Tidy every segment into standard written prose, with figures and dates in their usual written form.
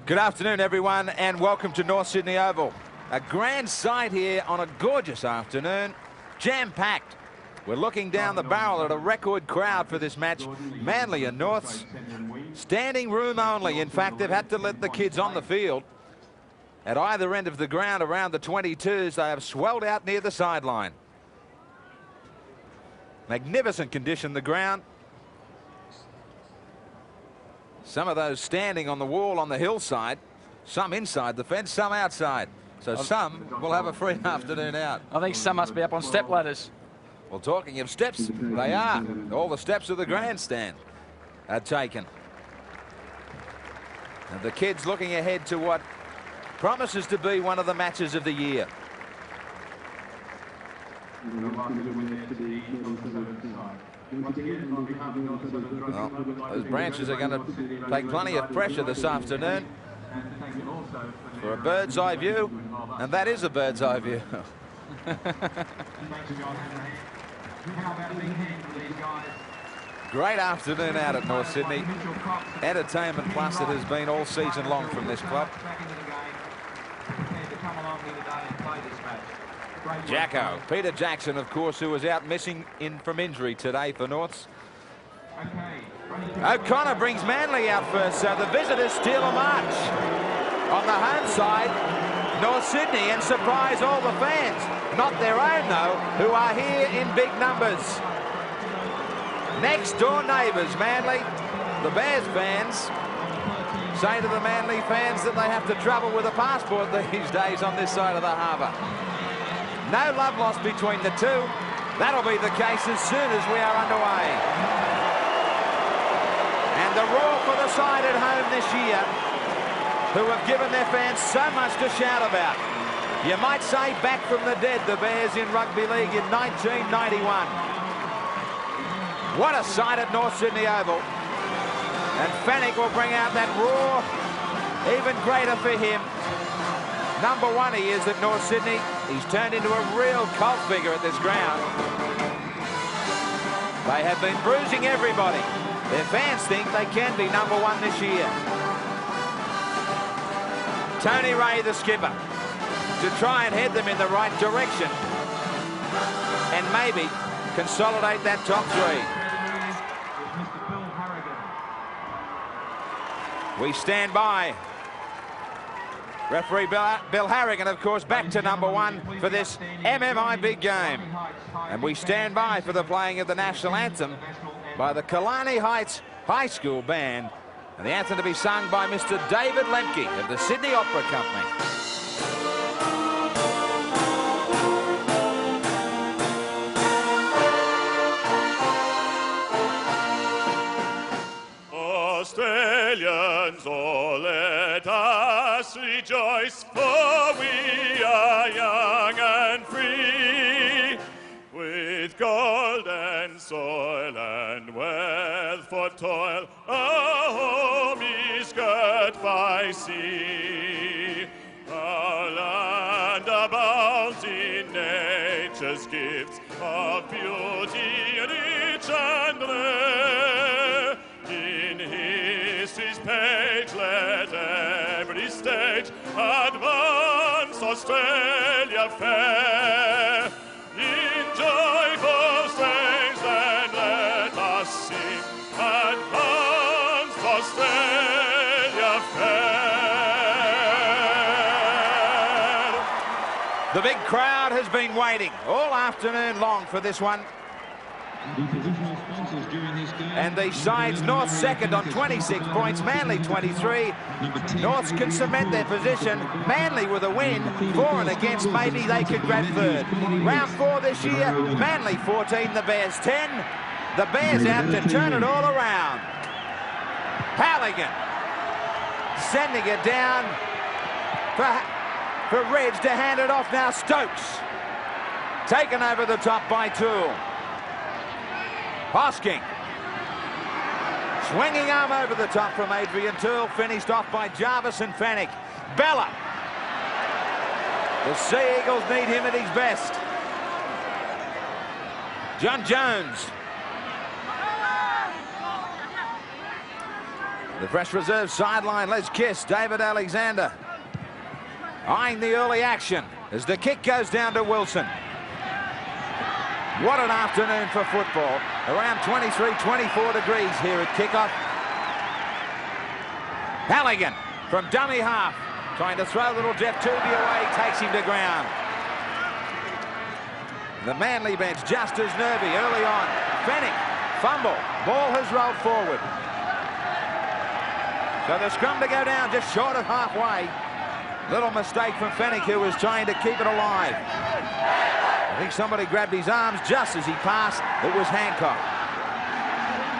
Good afternoon, everyone, and welcome to North Sydney Oval. A grand sight here on a gorgeous afternoon, jam-packed. We're looking down the barrel at a record crowd for this match. Manly and Norths, standing room only. In fact, they've had to let the kids on the field. At either end of the ground around the 22s, they have swelled out near the sideline. Magnificent condition, the ground. Some of those standing on the wall on the hillside, some inside the fence, some outside. So some will have a free afternoon out. I think some must be up on step ladders. Well, talking of steps, they are. All the steps of the grandstand are taken. And the kids looking ahead to what promises to be one of the matches of the year. Well, those branches are going to take plenty of pressure this afternoon for a bird's eye view, and that is a bird's eye view. Great afternoon out at North Sydney. Entertainment plus it has been all season long from this club. Jacko, Peter Jackson, of course, who was out missing from injury today for Norths. O'Connor brings Manly out first, so the visitors steal a march. On the home side, North Sydney, and surprise all the fans. Not their own, though, who are here in big numbers. Next door neighbours, Manly. The Bears fans say to the Manly fans that they have to travel with a passport these days on this side of the harbour. No love lost between the two. That'll be the case as soon as we are underway. And the roar for the side at home this year, who have given their fans so much to shout about. You might say back from the dead, the Bears in rugby league in 1991. What a sight at North Sydney Oval. And Fennick will bring out that roar, even greater for him. Number one he is at North Sydney. He's turned into a real cult figure at this ground. They have been bruising everybody. Their fans think they can be number one this year. Tony Ray, the skipper, to try and head them in the right direction and maybe consolidate that top three. We stand by. Referee Bill Harrigan, of course, back to number one for this MMI big game. And we stand by for the playing of the national anthem by the Killarney Heights High School Band. And the anthem to be sung by Mr. David Lemke of the Sydney Opera Company. Australians, oh, let us rejoice, for we are young and free, with gold and soil and wealth for toil. Our home is girt by sea. Our land abounds in nature's gifts of beauty, rich and rare. In history's page let every stage advance Australia fair. In joyful strains then let us sing, advance Australia fair. The big crowd has been waiting all afternoon long for this one. And the sides, North second on 26 points, Manly 23. Norths can cement their position. Manly with a win, for and against, maybe they could grab third. Round 4 this year, Manly 14, the Bears 10. The Bears out to turn it all around. Halligan sending it down for Reg to hand it off now. Stokes taken over the top by Toole. Hosking. Swinging arm over the top from Adrian Toole, finished off by Jarvis and Fennick. Bella. The Sea Eagles need him at his best. John Jones. The fresh reserve sideline, Les Kiss, David Alexander eyeing the early action as the kick goes down to Wilson. What an afternoon for football. Around 23, 24 degrees here at kickoff. Halligan from dummy half, trying to throw little Jeff Tooby away, takes him to ground. The Manly bench just as nervy early on. Fennick, fumble, ball has rolled forward. So the scrum to go down just short of halfway. Little mistake from Fennick, who was trying to keep it alive. I think somebody grabbed his arms just as he passed. It was Hancock.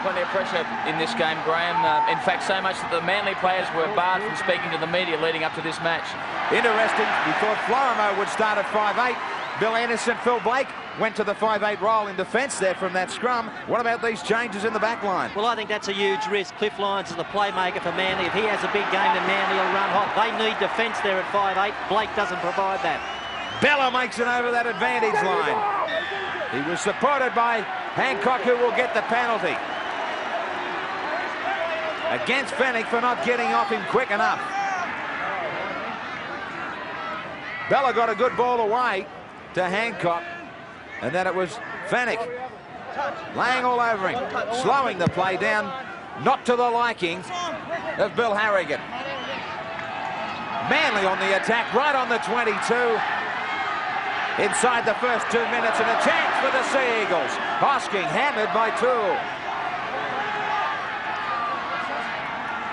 Plenty of pressure in this game, Graham. In fact, so much that the Manly players were barred from speaking to the media leading up to this match. Interesting, we thought Florimo would start at 5'8". Bill Anderson, Phil Blake went to the 5'8" role in defence there from that scrum. What about these changes in the back line? Well, I think that's a huge risk. Cliff Lyons is the playmaker for Manly. If he has a big game, then Manly will run hot. They need defence there at 5'8". Blake doesn't provide that. Bella makes it over that advantage line. He was supported by Hancock, who will get the penalty. Against Fennick for not getting off him quick enough. Bella got a good ball away to Hancock, and then it was Fennick laying all over him, slowing the play down, not to the liking of Bill Harrigan. Manly on the attack, right on the 22. Inside the first 2 minutes, and a chance for the Sea Eagles. Hosking hammered by Toole.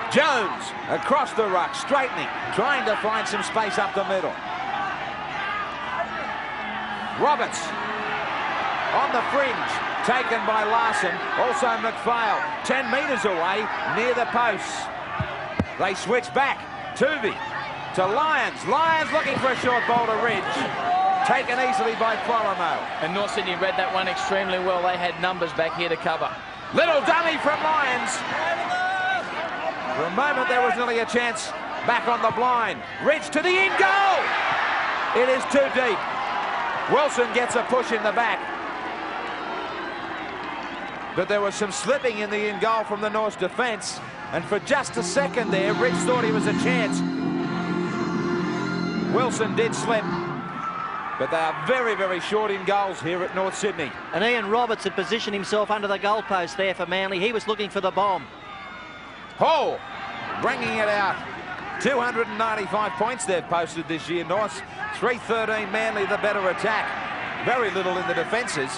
Jones across the ruck, straightening, trying to find some space up the middle. Roberts on the fringe, taken by Larson. Also McPhail, 10 metres away near the posts. They switch back. Tooby to Lyons. Lyons looking for a short ball to Ridge. Taken easily by Florimo. And North Sydney read that one extremely well. They had numbers back here to cover. Little dummy from Lyons. For a moment there was nearly a chance back on the blind. Ridge to the in goal. It is too deep. Wilson gets a push in the back. But there was some slipping in the in goal from the North's defence. And for just a second there, Ridge thought he was a chance. Wilson did slip. But they are very, very short in goals here at North Sydney. And Ian Roberts had positioned himself under the goalpost there for Manly. He was looking for the bomb. Hall bringing it out. 295 points they've posted this year, North. 313 Manly, the better attack. Very little in the defences.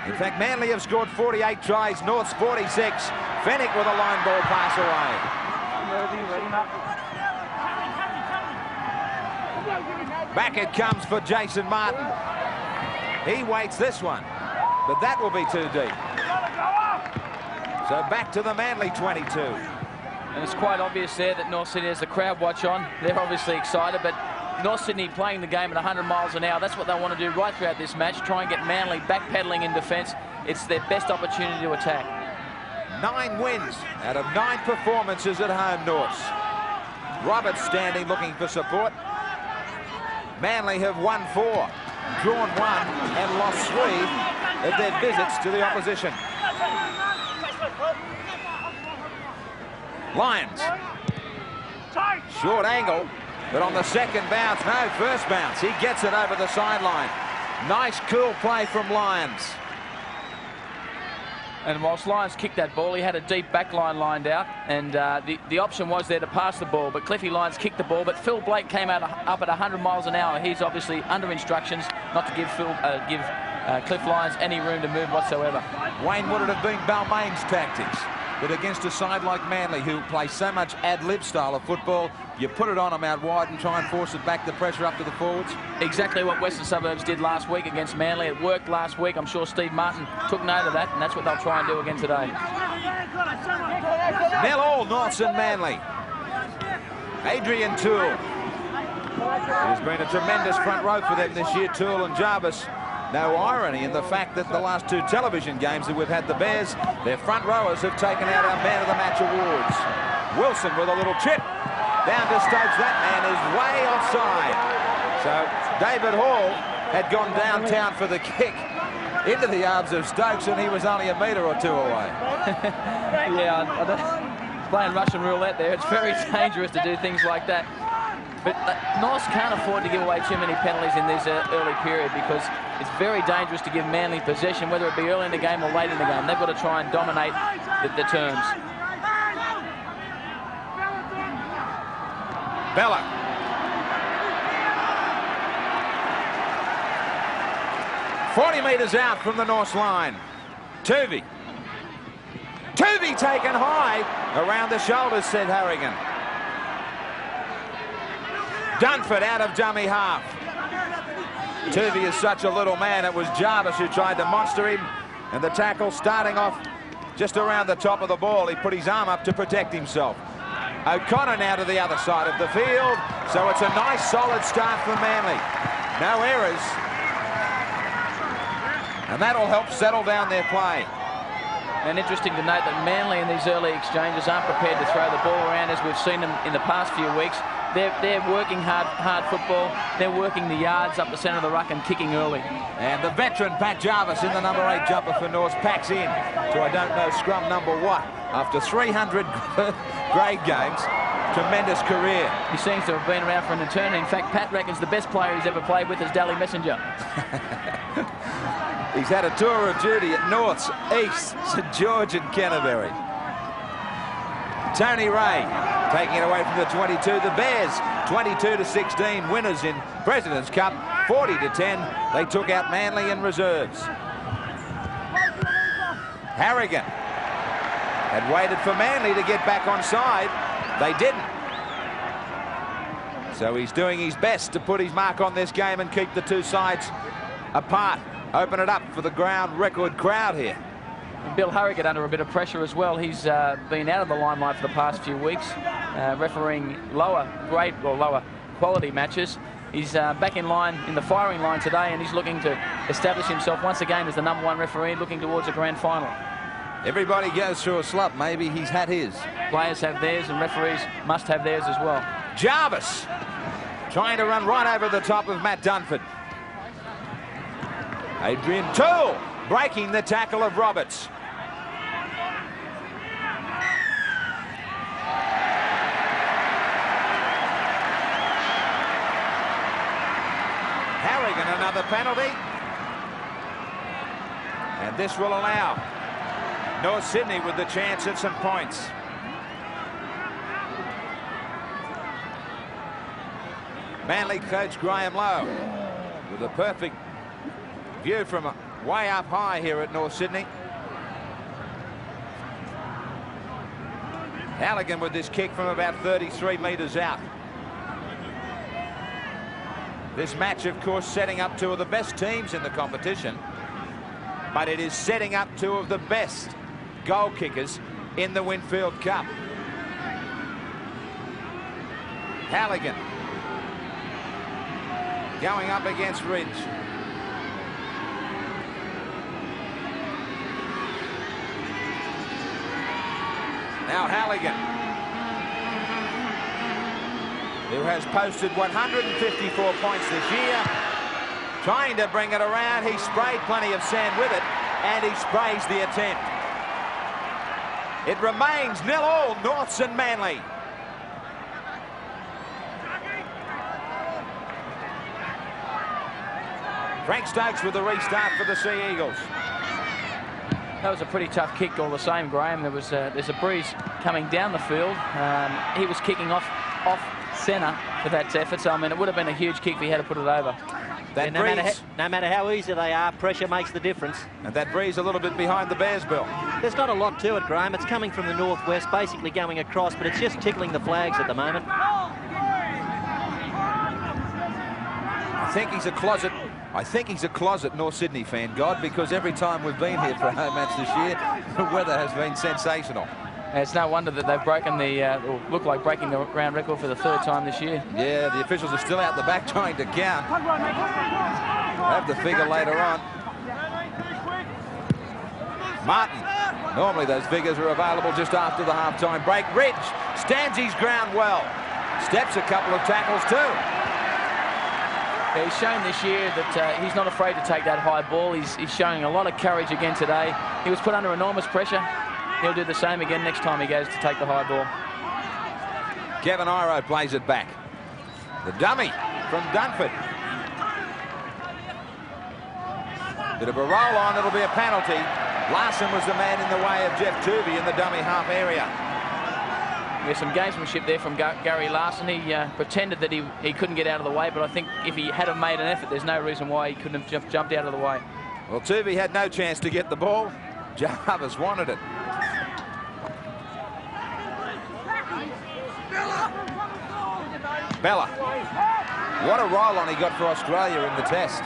In fact, Manly have scored 48 tries, North's 46. Fennick with a line ball pass away. Back it comes for Jason Martin. He waits this one, but that will be too deep. So back to the Manly 22. And it's quite obvious there that North Sydney has the crowd watch on. They're obviously excited, but North Sydney playing the game at 100 miles an hour. That's what they want to do right throughout this match. Try and get Manly backpedaling in defence. It's their best opportunity to attack. 9 wins out of 9 performances at home, North. Roberts standing looking for support. Manly have won 4, drawn 1 and lost 3 of their visits to the opposition. Lyons. Short angle, but on the second bounce, no, first bounce. He gets it over the sideline. Nice, cool play from Lyons. And whilst Lyons kicked that ball, he had a deep back line lined out, and the option was there to pass the ball, but Cliffy Lyons kicked the ball, but Phil Blake came out up at 100 miles an hour. He's obviously under instructions not to give Cliff Lyons any room to move whatsoever. Wayne, would it have been Balmain's tactics? But against a side like Manly, who play so much ad-lib style of football, you put it on them out wide and try and force it back, the pressure up to the forwards? Exactly what Western Suburbs did last week against Manly. It worked last week. I'm sure Steve Martin took note of that, and that's what they'll try and do again today. 0-0, Norths and Manly. Adrian Toole. He's been a tremendous front row for them this year, Toole and Jarvis. No irony in the fact that the last 2 television games that we've had the Bears, their front rowers have taken out our Man of the Match awards. Wilson with a little chip down to Stokes. That man is way offside. So David Hall had gone downtown for the kick into the arms of Stokes, and he was only a metre or 2 away. Yeah, playing Russian roulette there. It's very dangerous to do things like that. But North can't afford to give away too many penalties in this early period, because it's very dangerous to give Manly possession, whether it be early in the game or late in the game. They've got to try and dominate the terms. Bella. "40 metres out from the North line. Tuvey. Tuvey taken high. Around the shoulders," said Harrigan. Dunford out of dummy half. Tuvey is such a little man. It was Jarvis who tried to monster him. And the tackle starting off just around the top of the ball. He put his arm up to protect himself. O'Connor now to the other side of the field. So it's a nice solid start for Manly. No errors. And that'll help settle down their play. And interesting to note that Manly in these early exchanges aren't prepared to throw the ball around as we've seen them in the past few weeks. They're working hard football. They're working the yards up the centre of the ruck and kicking early. And the veteran Pat Jarvis in the number 8 jumper for North packs in to I don't know scrum number what after 300 grade games. Tremendous career. He seems to have been around for an eternity. In fact, Pat reckons the best player he's ever played with is Daly Messenger. He's had a tour of duty at Norths, East, St George and Canterbury. Tony Ray taking it away from the 22. The Bears 22-16 winners in President's Cup. 40-10. They took out Manly in reserves. Harrigan had waited for Manly to get back on side. They didn't. So he's doing his best to put his mark on this game and keep the two sides apart. Open it up for the ground record crowd here. And Bill Harrigan under a bit of pressure as well. He's been out of the limelight for the past few weeks, refereeing lower quality matches. He's back in line, in the firing line today, and he's looking to establish himself once again as the #1 referee, looking towards a grand final. Everybody goes through a slump. Maybe he's had his. Players have theirs, and referees must have theirs as well. Jarvis trying to run right over the top of Matt Dunford. Adrian Toole breaking the tackle of Roberts. Harrigan another penalty. And this will allow North Sydney with the chance at some points. Manly coach Graham Lowe with a perfect view from way up high here at North Sydney. Halligan with this kick from about 33 metres out. This match, of course, setting up two of the best teams in the competition, but it is setting up two of the best goal kickers in the Winfield Cup. Halligan going up against Ridge. Now Halligan, who has posted 154 points this year, trying to bring it around. He sprayed plenty of sand with it, and he sprays the attempt. It remains 0-0, Norths and Manly. Frank Stokes with the restart for the Sea Eagles. That was a pretty tough kick all the same, Graham. There's a breeze coming down the field. He was kicking off centre for that effort, so I mean it would have been a huge kick if he had to put it over. That no matter how easy they are, pressure makes the difference. And that breeze a little bit behind the Bears, Bill. There's not a lot to it, Graham. It's coming from the northwest, basically going across, but it's just tickling the flags at the moment. I think he's a closet North Sydney fan, God, because every time we've been here for a home match this year, the weather has been sensational. It's no wonder that they've broken the, or look like breaking the ground record for the 3rd time this year. Yeah, the officials are still out the back trying to count. We'll have the figure later on. Martin. Normally those figures are available just after the half-time break. Ridge stands his ground well. Steps a couple of tackles too. He's shown this year that he's not afraid to take that high ball. He's showing a lot of courage again today. He was put under enormous pressure. he'll do the same again next time he goes to take the high ball. Kevin Iro plays it back. The dummy from Dunford. Bit of a roll on, it'll be a penalty. Larson was the man in the way of Jeff Tuvey in the dummy half area. There's some gamesmanship there from Gary Larson. He pretended that he couldn't get out of the way, but I think if he had have made an effort, there's no reason why he couldn't have jumped out of the way. Well, Tuvey had no chance to get the ball. Jarvis wanted it. Bella. What a roll on he got for Australia in the test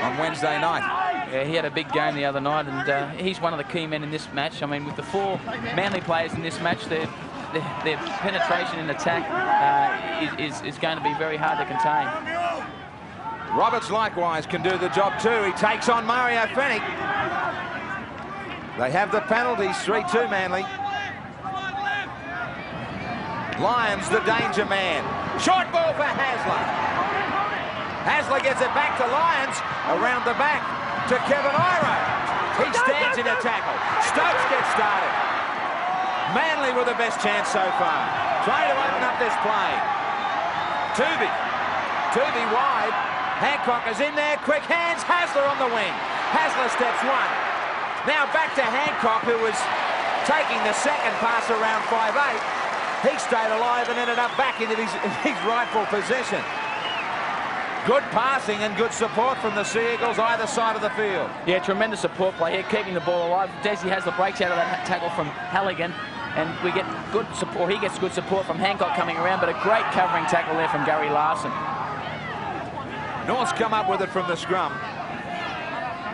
on Wednesday night. Yeah, he had a big game the other night, and he's one of the key men in this match. I mean, with the 4 Manly players in this match, their penetration in attack is going to be very hard to contain. Roberts likewise can do the job too. He takes on Mario Fennick. They have the penalties, 3-2 Manly. Lyons, the danger man. Short ball for Hasler. Hasler gets it back to Lyons, around the back to Kevin Iro. He stands in a tackle. Stokes gets started. Manly with the best chance so far. Trying to open up this play. Tuvey wide. Hancock is in there. Quick hands. Hasler on the wing. Hasler steps 1. Now back to Hancock, who was taking the second pass around 5'8". He stayed alive and ended up back into his rightful position. Good passing and good support from the Sea Eagles either side of the field. Yeah, tremendous support play here, keeping the ball alive. Desi has the breaks out of that tackle from Halligan, and we get good support. He gets good support from Hancock coming around, but a great covering tackle there from Gary Larson. North's come up with it from the scrum.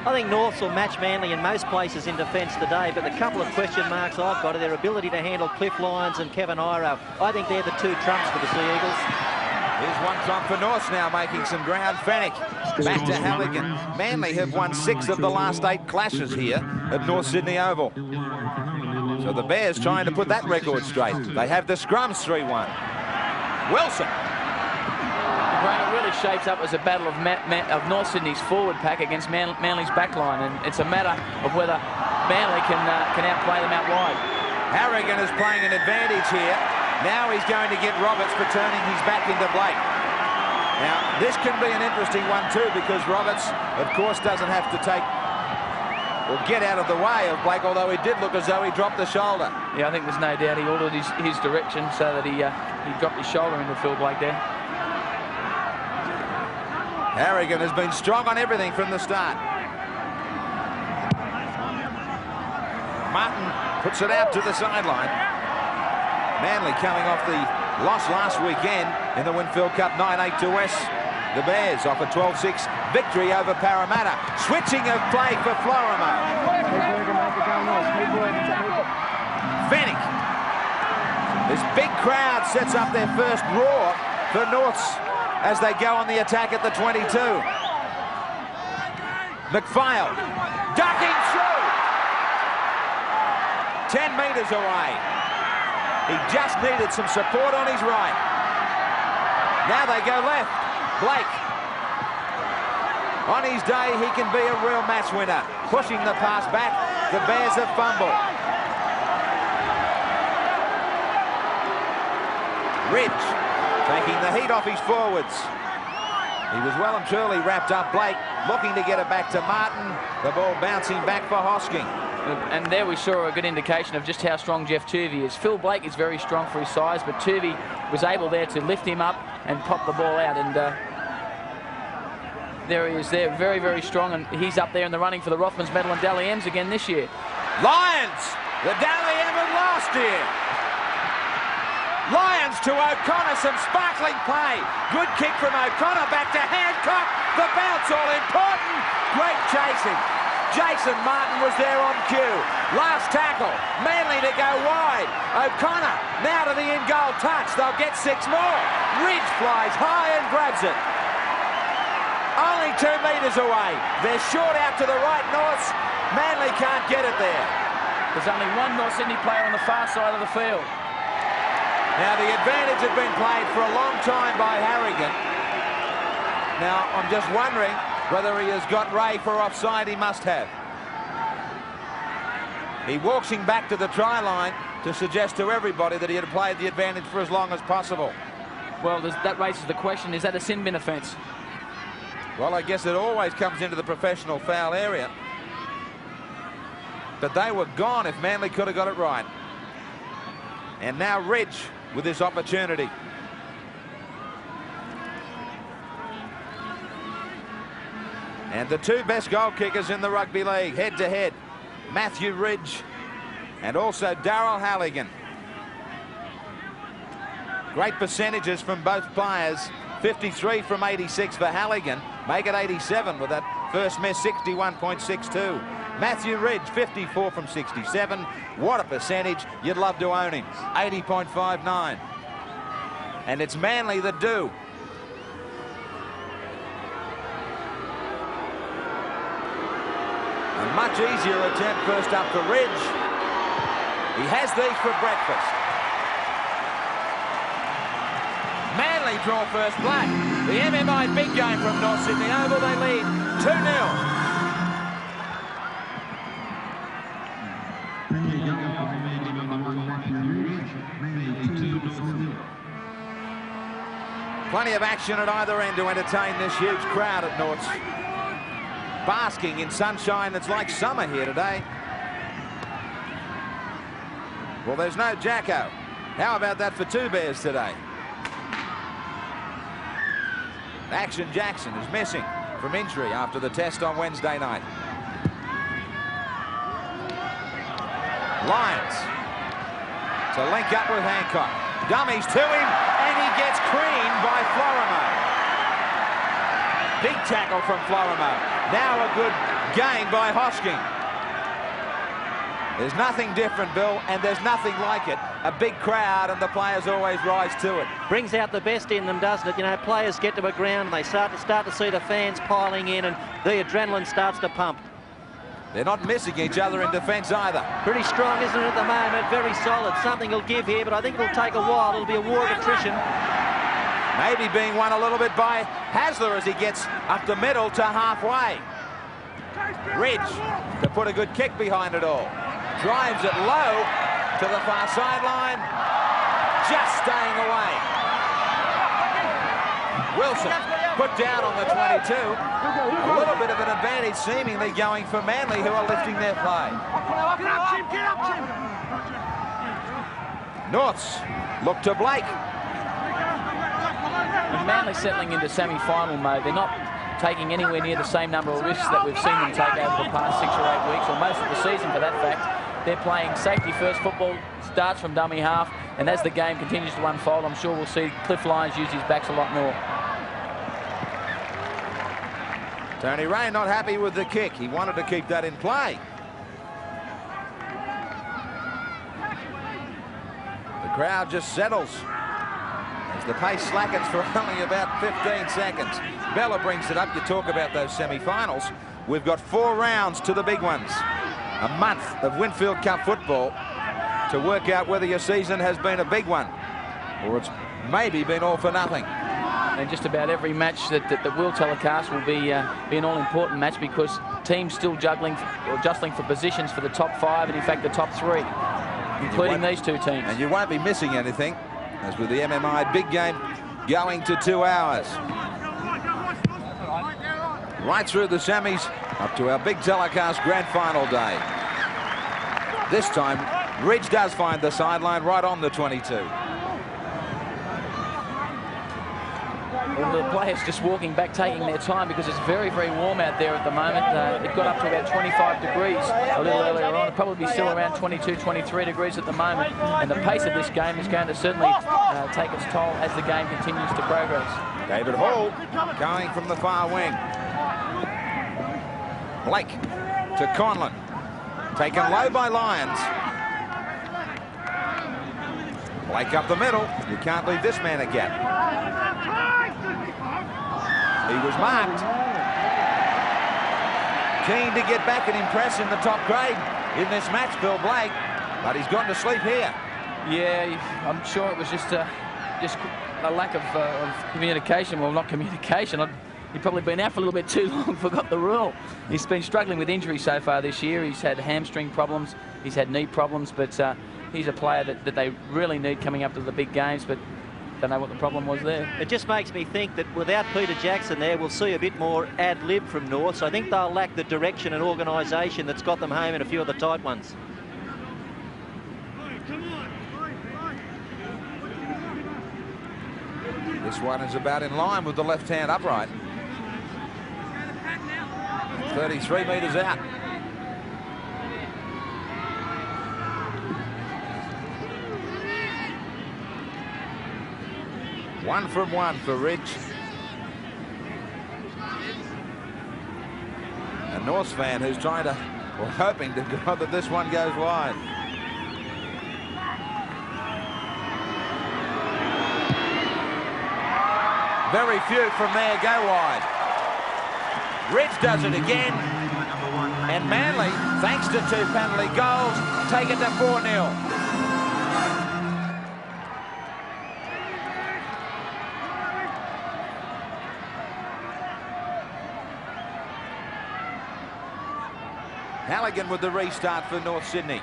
I think Norths will match Manly in most places in defence today, but the couple of question marks I've got are their ability to handle Cliff Lyons and Kevin Iro. I think they're the 2 trumps for the Sea Eagles. Here's one trump for Norths now, making some ground. Fennick back to Halligan. Manly have won 6 of the last 8 clashes here at North Sydney Oval. So the Bears trying to put that record straight. They have the scrums 3-1. Wilson. It really shapes up as a battle of North Sydney's forward pack against Manly's back line, and it's a matter of whether Manly can outplay them out wide. Harrigan is playing an advantage here. Now he's going to get Roberts for turning his back into Blake. Now, this can be an interesting one too, because Roberts, of course, doesn't have to take or get out of the way of Blake, although he did look as though he dropped the shoulder. Yeah, I think there's no doubt he ordered his direction so that he dropped his shoulder into Phil Blake there. Harrigan has been strong on everything from the start. Martin puts it out to the sideline. Manly coming off the loss last weekend in the Winfield Cup 9-8 to West. The Bears off a 12-6 victory over Parramatta. Switching of play for Florimo. Fennick. This big crowd sets up their first roar for Norths as they go on the attack at the 22. McPhail ducking through. 10 metres away. He just needed some support on his right. Now they go left. Blake. On his day, he can be a real match winner. Pushing the pass back. The Bears have fumbled. Ridge taking the heat off his forwards. He was well and truly wrapped up. Blake looking to get it back to Martin. The ball bouncing back for Hosking. And there we saw a good indication of just how strong Jeff Tuvey is. Phil Blake is very strong for his size, but Tuvey was able there to lift him up and pop the ball out. And there he is there, very, very strong. And he's up there in the running for the Rothmans medal and Dally M's again this year. Lyons, the Dally M of last year. Lyons to O'Connor, some sparkling play. Good kick from O'Connor, back to Hancock. The bounce all important. Great chasing. Jason Martin was there on cue. Last tackle. Manly to go wide. O'Connor now to the in-goal touch. They'll get 6 more. Ridge flies high and grabs it. Only 2 metres away. They're short out to the right, Norths. Manly can't get it there. There's only one North Sydney player on the far side of the field. Now the advantage had been played for a long time by Harrigan. Now I'm just wondering whether he has got Ray for offside. He must have. He walks him back to the try line to suggest to everybody that he had played the advantage for as long as possible. Well, that raises the question, is that a sin bin offence? Well, I guess it always comes into the professional foul area. But they were gone if Manly could have got it right. And now Ridge with his opportunity. And the two best goal kickers in the rugby league, head-to-head. Matthew Ridge and also Darryl Halligan. Great percentages from both players. 53 from 86 for Halligan. Make it 87 with that first miss, 61.62. Matthew Ridge, 54 from 67. What a percentage. You'd love to own him. 80.59. And it's Manly that do. A much easier attempt first up for Ridge. He has these for breakfast. Manly draw first blood. The MMI big game from North Sydney Oval. They lead 2-0. Plenty of action at either end to entertain this huge crowd at Norths. Basking in sunshine that's like summer here today. Well, there's no Jacko. How about that for two Bears today? Action Jackson is missing from injury after the test on Wednesday night. Lyons to link up with Hancock. Dummies to him, and he gets creamed by Florimo. Big tackle from Florimo. Now a good gain by Hosking. There's nothing different, Bill, and there's nothing like it. A big crowd, and the players always rise to it. Brings out the best in them, doesn't it? You know, players get to a ground, and they start to see the fans piling in, and the adrenaline starts to pump. They're not missing each other in defence either. Pretty strong, isn't it, at the moment? Very solid. Something will give here, but I think it'll take a while. It'll be a war of attrition. Maybe being won a little bit by Hasler as he gets up the middle to halfway. Ridge to put a good kick behind it all. Drives it low to the far sideline. Just staying away. Wilson put down on the 22. A little bit of an advantage seemingly going for Manly, who are lifting their play. Norths look to Blake. And Manly settling into semi-final mode. They're not taking anywhere near the same number of risks that we've seen them take over the past 6 or 8 weeks, or most of the season for that fact. They're playing safety-first football, starts from dummy half, and as the game continues to unfold, I'm sure we'll see Cliff Lyons use his backs a lot more. Tony Ray not happy with the kick. He wanted to keep that in play. The crowd just settles as the pace slackens for only about 15 seconds. Bella brings it up. You talk about those semi-finals. We've got 4 rounds to the big ones. A month of Winfield Cup football to work out whether your season has been a big one or it's maybe been all for nothing. And just about every match that we'll telecast will be an all-important match, because teams still jostling for positions for the top 5 and in fact the top 3, including these two teams. And you won't be missing anything, as with the MMI big game going to 2 hours. Right through the semis up to our big telecast grand final day. This time Ridge does find the sideline right on the 22. Well, the players just walking back, taking their time, because it's very, very warm out there at the moment. It got up to about 25 degrees a little earlier on. It'll probably be still around 22, 23 degrees at the moment. And the pace of this game is going to certainly take its toll as the game continues to progress. David Hall going from the far wing. Blake to Conlon. Taken low by Lyons. Blake up the middle. You can't leave this man a gap. He was marked. Keen to get back and impress in the top grade in this match, Bill Blake, but he's gone to sleep here. Yeah, I'm sure it was just a lack of communication. Well, not communication. He'd probably been out for a little bit too long, forgot the rule. He's been struggling with injury so far this year. He's had hamstring problems, He's had knee problems, but he's a player that they really need coming up to the big games, but don't know what the problem was there. It just makes me think that without Peter Jackson there, we'll see a bit more ad-lib from North. So I think they'll lack the direction and organisation that's got them home in a few of the tight ones. This one is about in line with the left-hand upright. 33 metres out. One from one for Ridge. A Norths fan who's trying to, or hoping to God that this one goes wide. Very few from there go wide. Ridge does it again. And Manly, thanks to 2 penalty goals, take it to 4-0. Halligan with the restart for North Sydney.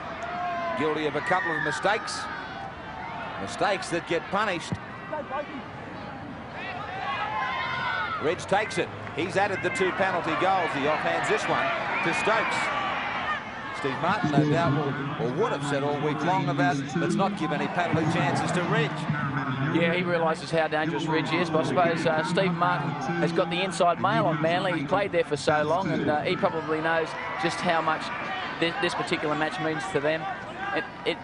Guilty of a couple of mistakes. Mistakes that get punished. Ridge takes it. He's added the 2 penalty goals. He offhands this one to Stokes. Steve Martin, no doubt, or would have said all week long about let's not give any penalty chances to Ridge. Yeah, he realises how dangerous Ridge is, but I suppose Steve Martin has got the inside mail on Manly. He played there for so long, and he probably knows just how much this particular match means to them,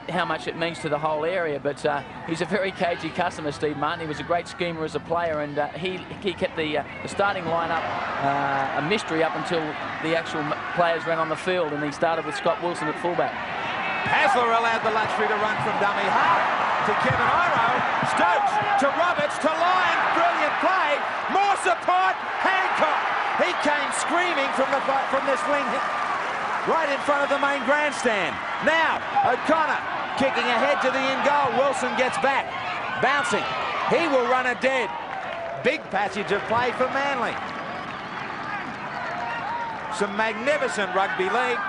how much it means to the whole area. But he's a very cagey customer, Steve Martin. He was a great schemer as a player, and he kept the starting lineup a mystery up until the actual players ran on the field, and he started with Scott Wilson at fullback. Hasler allowed the luxury to run from dummy half to Kevin Iro. Stokes to Roberts to Lyons. Brilliant play. More support. Hancock. He came screaming from this wing right in front of the main grandstand. Now O'Connor kicking ahead to the in goal. Wilson gets back. Bouncing. He will run it dead. Big passage of play for Manly. Some magnificent rugby league.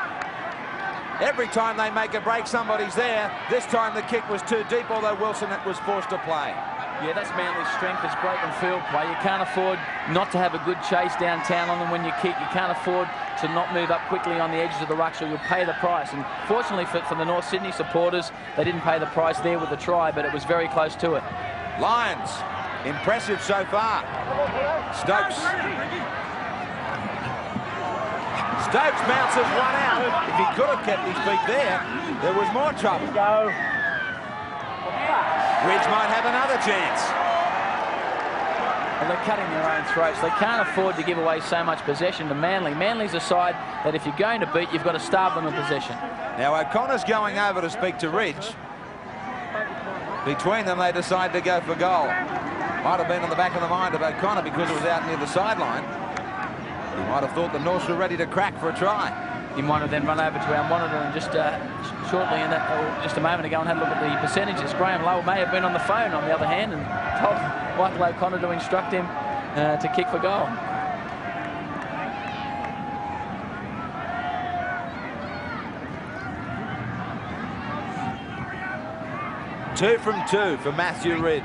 Every time they make a break, somebody's there. This time the kick was too deep, although Wilson was forced to play. Yeah, that's Manly's strength, is break and field play. You can't afford not to have a good chase downtown on them when you kick. You can't afford to not move up quickly on the edges of the ruck, so you'll pay the price. And fortunately for the North Sydney supporters, they didn't pay the price there with the try, but it was very close to it. Lions, impressive so far. Stokes bounces one out. If he could have kept his feet there was more trouble. Ridge might have another chance. Well, they're cutting their own throats. They can't afford to give away so much possession to Manly. Manly's a side that if you're going to beat, you've got to starve them in possession. Now O'Connor's going over to speak to Ridge. Between them, they decide to go for goal. Might have been on the back of the mind of O'Connor because it was out near the sideline. He might have thought the Norths were ready to crack for a try. He might have then run over to our monitor and just shortly, just a moment ago, and had a look at the percentages. Graham Lowe may have been on the phone, on the other hand, and told Michael O'Connor to instruct him to kick for goal. Two from two for Matthew Ridge.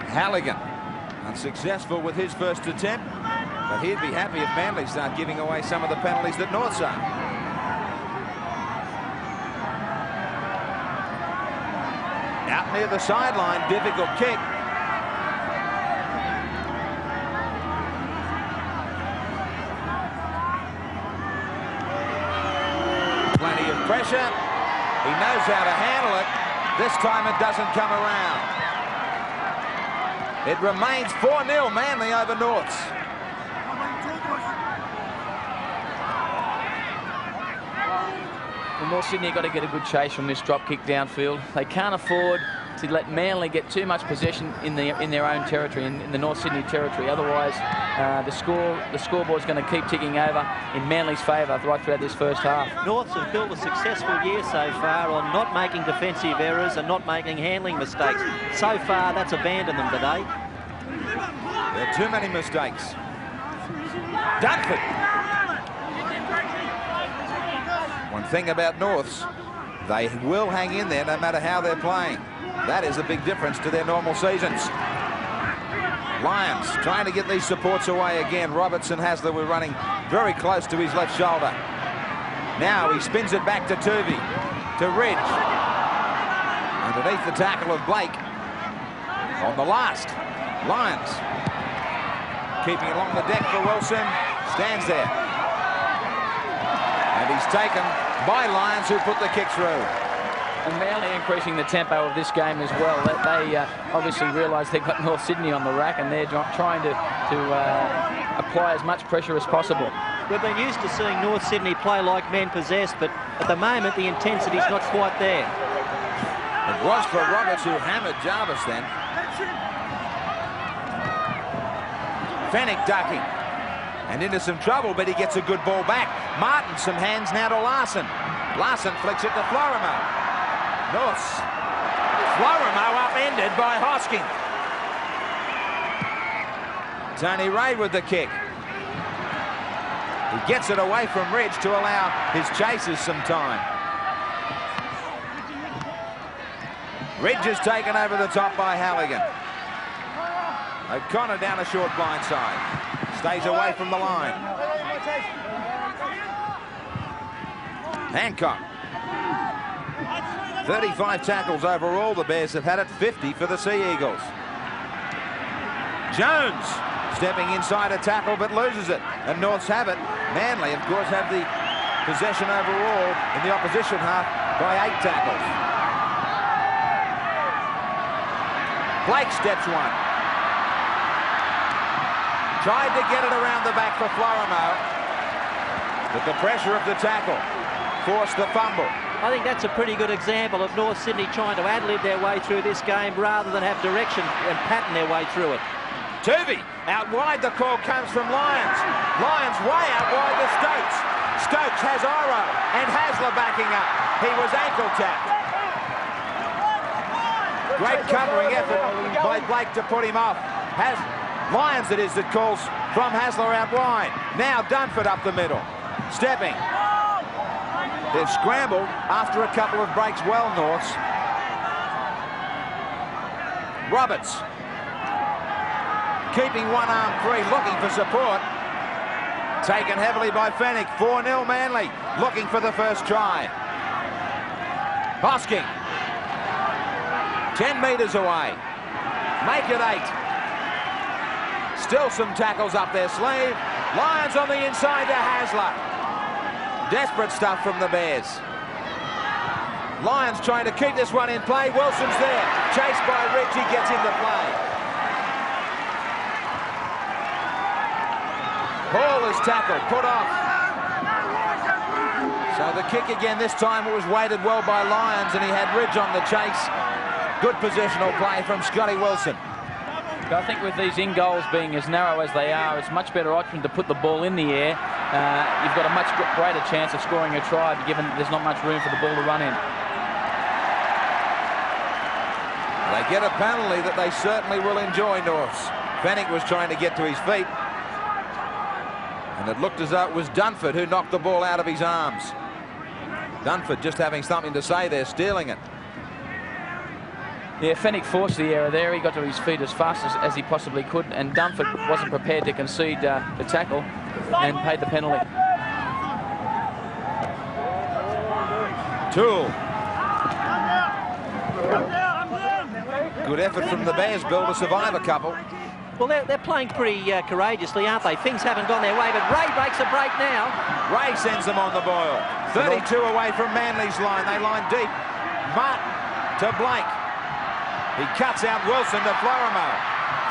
Halligan unsuccessful with his first attempt, but he'd be happy if Manly start giving away some of the penalties that Norths are. Out near the sideline, difficult kick. Plenty of pressure. He knows how to handle it. This time it doesn't come around. It remains 4-0 Manly over Norths. Well, North Sydney have got to get a good chase from this drop kick downfield. They can't afford to let Manly get too much possession in their own territory, in the North Sydney territory. Otherwise, the scoreboard's going to keep ticking over in Manly's favour right throughout this first half. Norths have built a successful year so far on not making defensive errors and not making handling mistakes. So far, that's abandoned them today. There are too many mistakes. Dunford. One thing about Norths, they will hang in there no matter how they're playing. That is a big difference to their normal seasons. Lions trying to get these supports away again. Robertson Hasler were running very close to his left shoulder. Now he spins it back to Tuvey, to Ridge. Underneath the tackle of Blake. On the last, Lions. Keeping along the deck for Wilson. Stands there. And he's taken by Lions, who put the kick through. And Manly increasing the tempo of this game as well. They obviously realise they've got North Sydney on the rack, and they're trying to apply as much pressure as possible. We've been used to seeing North Sydney play like men possessed, but at the moment the intensity's not quite there. It was for Roberts, who hammered Jarvis then. Fennick ducking. And into some trouble, but he gets a good ball back. Martin, some hands now to Larson. Larson flicks it to Florimo. Norths. Florimo upended by Hosking. Tony Ray with the kick. He gets it away from Ridge to allow his chasers some time. Ridge is taken over the top by Halligan. O'Connor down a short blind side. Stays away from the line. Hancock. 35 tackles overall. The Bears have had it, 50 for the Sea Eagles. Jones stepping inside a tackle but loses it. And Norths have it. Manly, of course, have the possession overall in the opposition half by 8 tackles. Blake steps one. Tried to get it around the back for Florimo, but the pressure of the tackle forced the fumble. I think that's a pretty good example of North Sydney trying to ad-lib their way through this game rather than have direction and pattern their way through it. Tuvey out wide. The call comes from Lions. Lions way out wide to Stokes. Stokes has Oro and Hasler backing up. He was ankle tapped. Great covering effort by Blake to put him off. Lions it is that calls from Hasler out wide. Now Dunford up the middle. Stepping. They've scrambled after a couple of breaks well, Norths. Roberts. Keeping one arm free, looking for support. Taken heavily by Fennick. 4-0 Manly. Looking for the first try. Hosking. 10 metres away. Make it 8. Still some tackles up their sleeve. Lions on the inside to Hasler. Desperate stuff from the Bears. Lions trying to keep this one in play. Wilson's there. Chased by Ridge. He gets into play. Hall is tackled. Put off. So the kick again. This time it was weighted well by Lions, and he had Ridge on the chase. Good positional play from Scotty Wilson. I think with these in-goals being as narrow as they are, it's much better option to put the ball in the air. You've got a much greater chance of scoring a try, given there's not much room for the ball to run in. They get a penalty that they certainly will enjoy, Norths. Fennick was trying to get to his feet. And it looked as though it was Dunford who knocked the ball out of his arms. Dunford just having something to say there, stealing it. Yeah, Fennick forced the error there. He got to his feet as fast as he possibly could, and Dunford wasn't prepared to concede the tackle and paid the penalty. Toole. Good effort from the Bears, Bill, to survive a couple. Well, they're playing pretty courageously, aren't they? Things haven't gone their way, but Ray breaks a break now. Ray sends them on the boil. 32 away from Manly's line. They line deep. Martin to Blake. He cuts out Wilson to Florimo.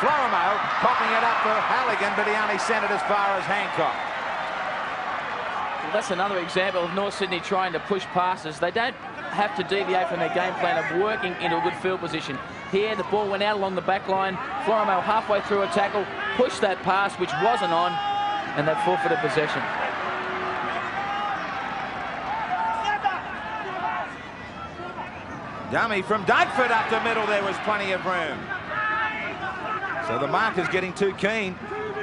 Florimo popping it up for Halligan, but he only sent it as far as Hancock. Well, that's another example of North Sydney trying to push passes. They don't have to deviate from their game plan of working into a good field position. Here, the ball went out along the back line. Florimo halfway through a tackle, pushed that pass, which wasn't on, and they forfeited possession. Dummy from Dunford up the middle. There was plenty of room. So the markers getting too keen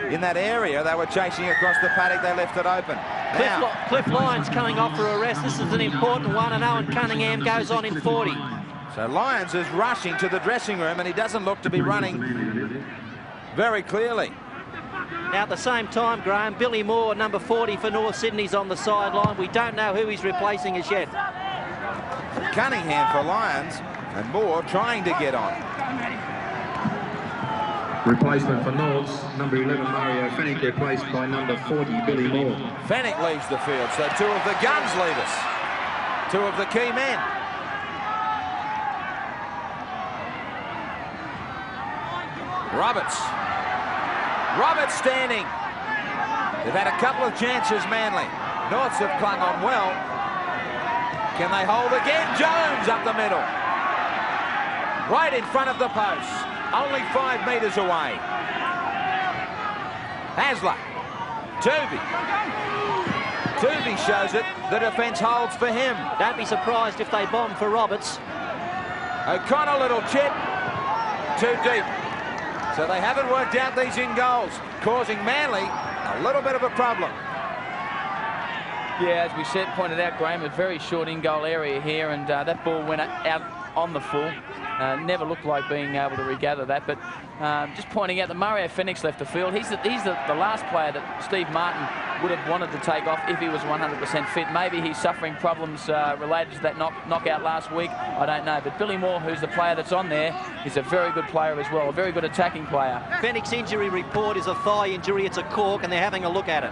in that area. They were chasing across the paddock. They left it open. Cliff Lyons coming off for a rest. This is an important one, and Owen Cunningham goes on in 40. So Lyons is rushing to the dressing room, and he doesn't look to be running very clearly. Now, at the same time, Graham, Billy Moore, number 40 for North Sydney's on the sideline. We don't know who he's replacing as yet. Cunningham for Lyons, and Moore trying to get on. Replacement for Norths, number 11 Mario Fennick, replaced by number 40 Billy Moore. Fennick leaves the field, so two of the guns leave us. Two of the key men. Roberts standing. They've had a couple of chances, Manly. Norths have clung on well. Can they hold again? Jones up the middle. Right in front of the post. Only 5 metres away. Hasler. Tooby shows it. The defence holds for him. Don't be surprised if they bomb for Roberts. O'Connor, little chip. Too deep. So they haven't worked out these in goals, causing Manly a little bit of a problem. Yeah, as we said, pointed out, Graham, a very short in-goal area here, and that ball went out on the full. Never looked like being able to regather that, but just pointing out that Mario Fennick's left the field. He's the last player that Steve Martin would have wanted to take off if he was 100% fit. Maybe he's suffering problems related to that knockout last week. I don't know, but Billy Moore, who's the player that's on there, is a very good player as well, a very good attacking player. Fennick's injury report is a thigh injury. It's a cork, and they're having a look at it.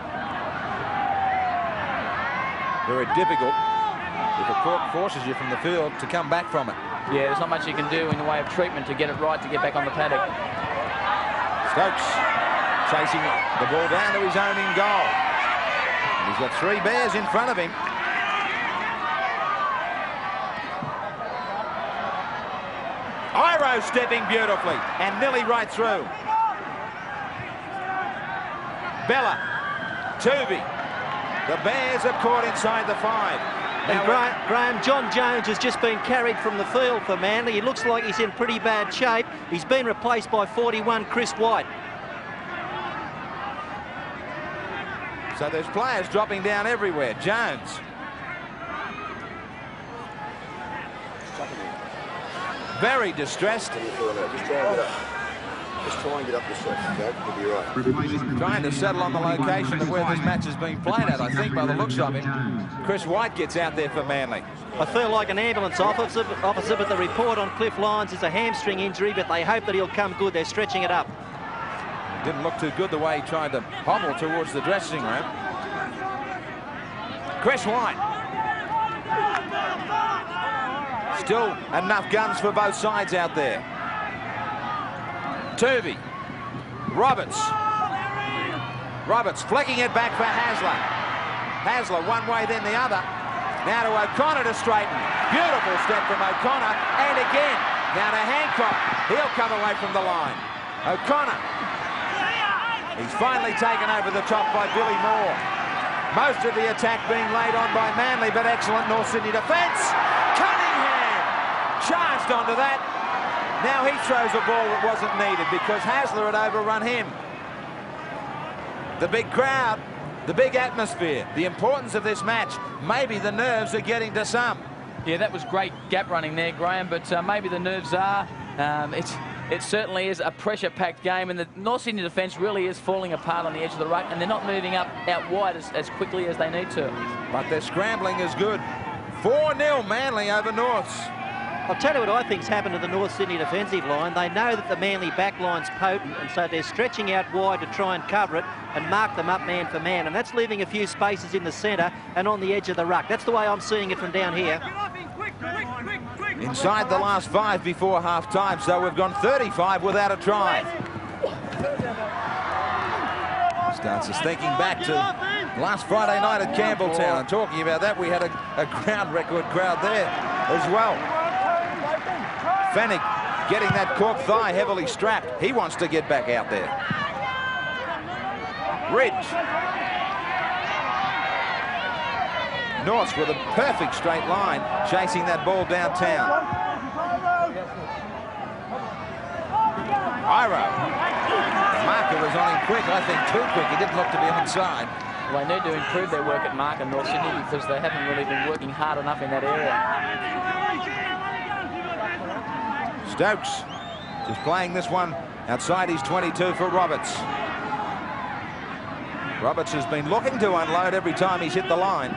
Very difficult if a cork forces you from the field to come back from it. Yeah, there's not much you can do in the way of treatment to get it right, to get back on the paddock. Stokes chasing the ball down to his own in goal. And he's got 3 Bears in front of him. Iro stepping beautifully and nearly right through. Bella, Tooby. The Bears are caught inside the 5. And Graham, John Jones has just been carried from the field for Manly. He looks like he's in pretty bad shape. He's been replaced by 41 Chris White. So there's players dropping down everywhere. Jones. Very distressed. Just try and get up yourself, Jack. You'll be right. Trying to settle on the location of where this match has been played at, I think, by the looks of him. Chris White gets out there for Manly. I feel like an ambulance officer, but the report on Cliff Lyons is a hamstring injury, but they hope that he'll come good. They're stretching it up. Didn't look too good the way he tried to hobble towards the dressing room. Chris White. Still enough guns for both sides out there. Tooby. Roberts flicking it back for Hasler. Hasler one way then the other. Now to O'Connor to straighten. Beautiful step from O'Connor. And again, now to Hancock. He'll come away from the line. O'Connor. He's finally taken over the top by Billy Moore. Most of the attack being laid on by Manly, but excellent North Sydney defence. Cunningham charged onto that. Now he throws a ball that wasn't needed because Hasler had overrun him. The big crowd, the big atmosphere, the importance of this match. Maybe the nerves are getting to some. Yeah, that was great gap running there, Graham, but maybe the nerves are. It certainly is a pressure-packed game, and the North Sydney defence really is falling apart on the edge of the ruck, and they're not moving out wide as quickly as they need to. But their scrambling is good. 4-0 Manly over Norths. I'll tell you what I think's happened to the North Sydney defensive line. They know that the Manly back line's potent, and so they're stretching out wide to try and cover it and mark them up man for man, and that's leaving a few spaces in the centre and on the edge of the ruck. That's the way I'm seeing it from down here. Inside the last 5 before half-time, so we've gone 35 without a try. Starts us thinking back to last Friday night at Campbelltown, and talking about that, we had a ground record crowd there as well. Fennick getting that cork thigh heavily strapped. He wants to get back out there. Ridge. Norths with a perfect straight line, chasing that ball downtown. Iro. The marker was on him quick, I think too quick. He didn't look to be onside. Well, they need to improve their work at mark in North Sydney because they haven't really been working hard enough in that area. Stokes just playing this one outside his 22 for Roberts. Roberts has been looking to unload every time he's hit the line.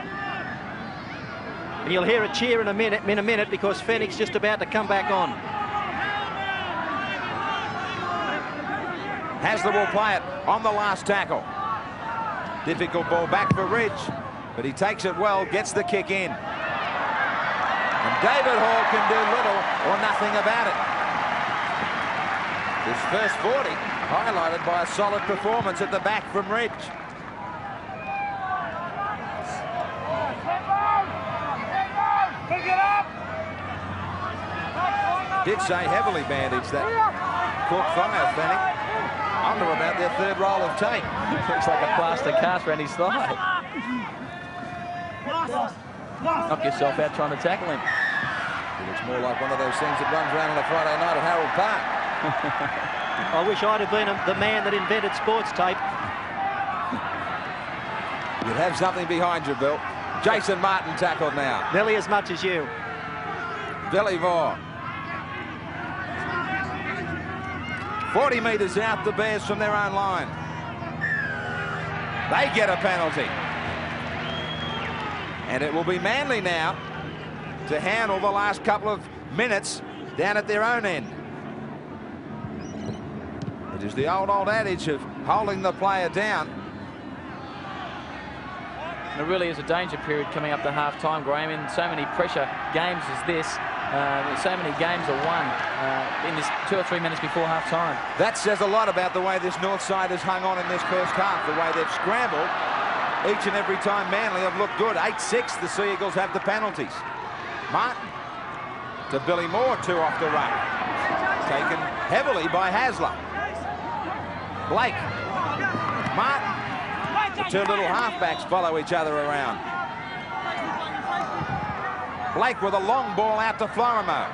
And you'll hear a cheer in a minute because Fenwick's just about to come back on. Hasler will play it on the last tackle. Difficult ball back for Ridge, but he takes it well, gets the kick in. And David Hall can do little or nothing about it. His first 40 highlighted by a solid performance at the back from Ridge. Did say heavily bandaged that caught fire, Fanning. I wonder about their third roll of tape. Looks like a plaster cast around his thigh. Knock yourself out trying to tackle him. It looks more like one of those things that runs around on a Friday night at Harold Park. I wish I'd have been the man that invented sports tape. You'd have something behind your belt. Jason Martin tackled now. Nearly as much as you. Billy Moore. 40 metres out, the Bears from their own line. They get a penalty. And it will be Manly now to handle the last couple of minutes down at their own end. It is the old adage of holding the player down. It really is a danger period coming up to half-time, Graham. In so many pressure games as this, so many games are won in this 2 or 3 minutes before half-time. That says a lot about the way this north side has hung on in this first half, the way they've scrambled each and every time. Manly have looked good. 8-6, the Sea Eagles have the penalties. Martin to Billy Moore, 2 off the ruck. Taken heavily by Hasler. Blake. Martin. The two little halfbacks follow each other around. Blake with a long ball out to Florimo.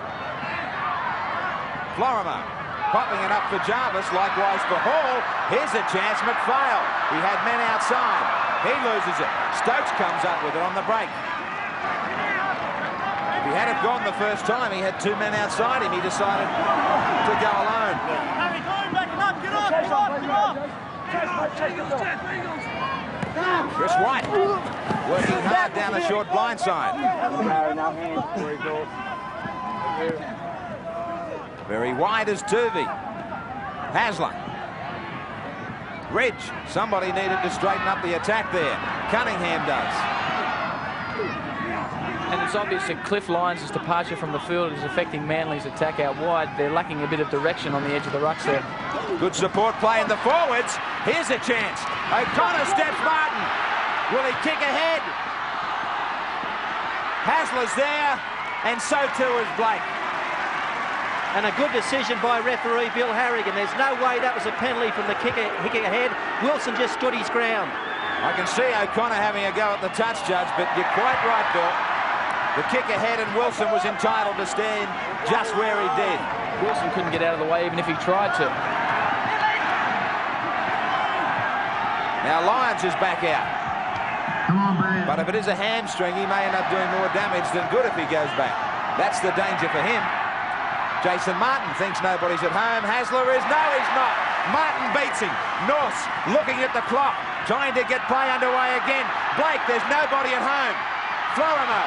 Florimo popping it up for Jarvis, likewise for Hall. Here's a chance, McPhail. He had men outside. He loses it. Stokes comes up with it on the break. If he had it gone the first time, he had 2 men outside him. He decided to go alone. Chris White working hard down the short blind side. Very wide is Turvey. Hasler. Ridge. Somebody needed to straighten up the attack there. Cunningham does. And it's obvious that Cliff Lyons' departure from the field is affecting Manly's attack out wide. They're lacking a bit of direction on the edge of the rucks there. Good support play in the forwards. Here's a chance. O'Connor steps Martin. Will he kick ahead? Hasler's there, and so too is Blake. And a good decision by referee Bill Harrigan. There's no way that was a penalty from the kicking ahead. Wilson just stood his ground. I can see O'Connor having a go at the touch, Judge, but you're quite right, Bill. The kick ahead, and Wilson was entitled to stand just where he did. Wilson couldn't get out of the way even if he tried to. Now Lyons is back out. But if it is a hamstring, he may end up doing more damage than good if he goes back. That's the danger for him. Jason Martin thinks nobody's at home. Hasler is. No, he's not. Martin beats him. Norse looking at the clock, trying to get play underway again. Blake, there's nobody at home. Florimo.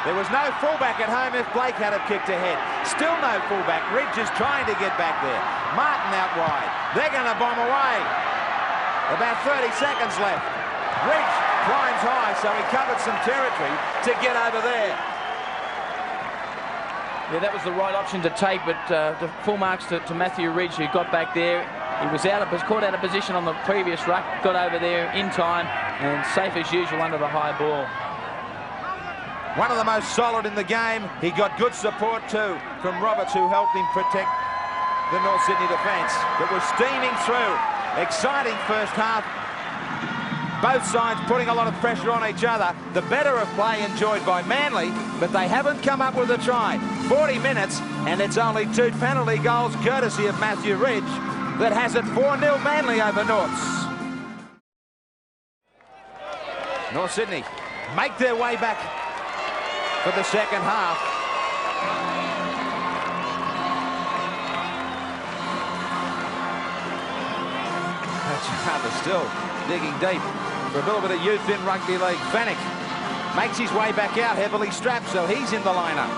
There was no fullback at home if Blake had have kicked ahead. Still no fullback. Ridge is trying to get back there. Martin out wide. They're going to bomb away. About 30 seconds left. Ridge climbs high, so he covered some territory to get over there. Yeah, that was the right option to take, but the full marks to Matthew Ridge, who got back there. He was caught out of position on the previous ruck, got over there in time, and safe as usual under the high ball. One of the most solid in the game. He got good support too from Roberts, who helped him protect the North Sydney defence that was steaming through. Exciting first half. Both sides putting a lot of pressure on each other. The better of play enjoyed by Manly, but they haven't come up with a try. 40 minutes, and it's only 2 penalty goals courtesy of Matthew Ridge that has it 4-0 Manly over Norths. North Sydney make their way back for the second half. Harbour still digging deep for a little bit of youth in rugby league. Fennick makes his way back out, heavily strapped, so he's in the lineup.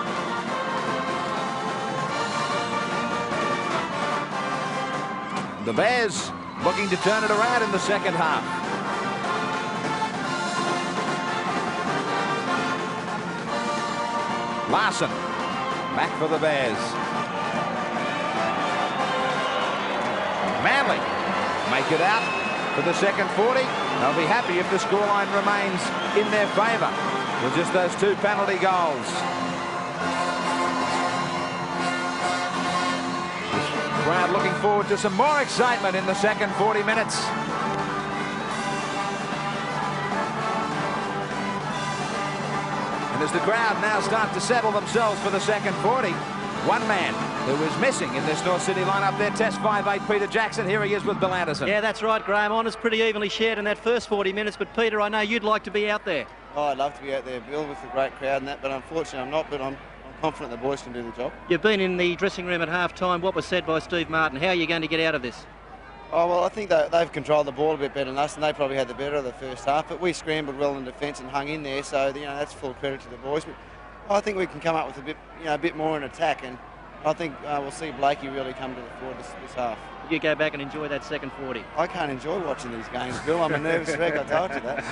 The Bears looking to turn it around in the second half. Larson back for the Bears. Manly make it out for the second 40. They'll be happy if the scoreline remains in their favour with just those 2 penalty goals. This crowd looking forward to some more excitement in the second 40 minutes. And as the crowd now start to settle themselves for the second 40, one man who was missing in this North City lineup there, Test 5'8", Peter Jackson. Here he is with Bill Anderson. Yeah, that's right, Graham. Honours pretty evenly shared in that first 40 minutes, but Peter, I know you'd like to be out there. Oh, I'd love to be out there, Bill, with a great crowd and that, but unfortunately I'm not, but I'm confident the boys can do the job. You've been in the dressing room at half-time. What was said by Steve Martin? How are you going to get out of this? Oh, well, I think they've controlled the ball a bit better than us, and they probably had the better of the first half, but we scrambled well in defence and hung in there, so, you know, that's full credit to the boys. But I think we can come up with a bit more in attack, and I think we'll see Blakey really come to the fore this half. You go back and enjoy that second 40. I can't enjoy watching these games, Bill. I'm a nervous wreck, I told you that.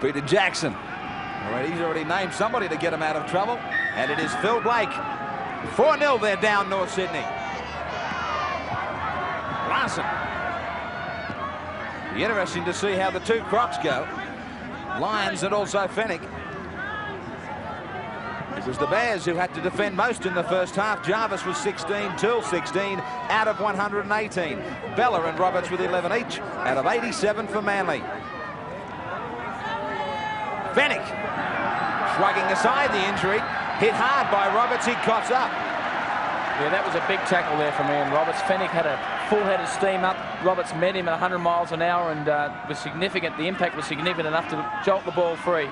Peter Jackson. All right, he's already named somebody to get him out of trouble, and it is Phil Blake. 4-0 they're down, North Sydney. Larson. Be interesting to see how the 2 Crocs go. Lyons and also Fennick. It was the Bears who had to defend most in the first half. Jarvis was 16, Toole 16, out of 118. Bella and Roberts with 11 each, out of 87 for Manly. Fennick, shrugging aside the injury, hit hard by Roberts, he coughs up. Yeah, that was a big tackle there from Ian Roberts. Fennick had a full head of steam up. Roberts met him at 100 miles an hour and was significant. The impact was significant enough to jolt the ball free.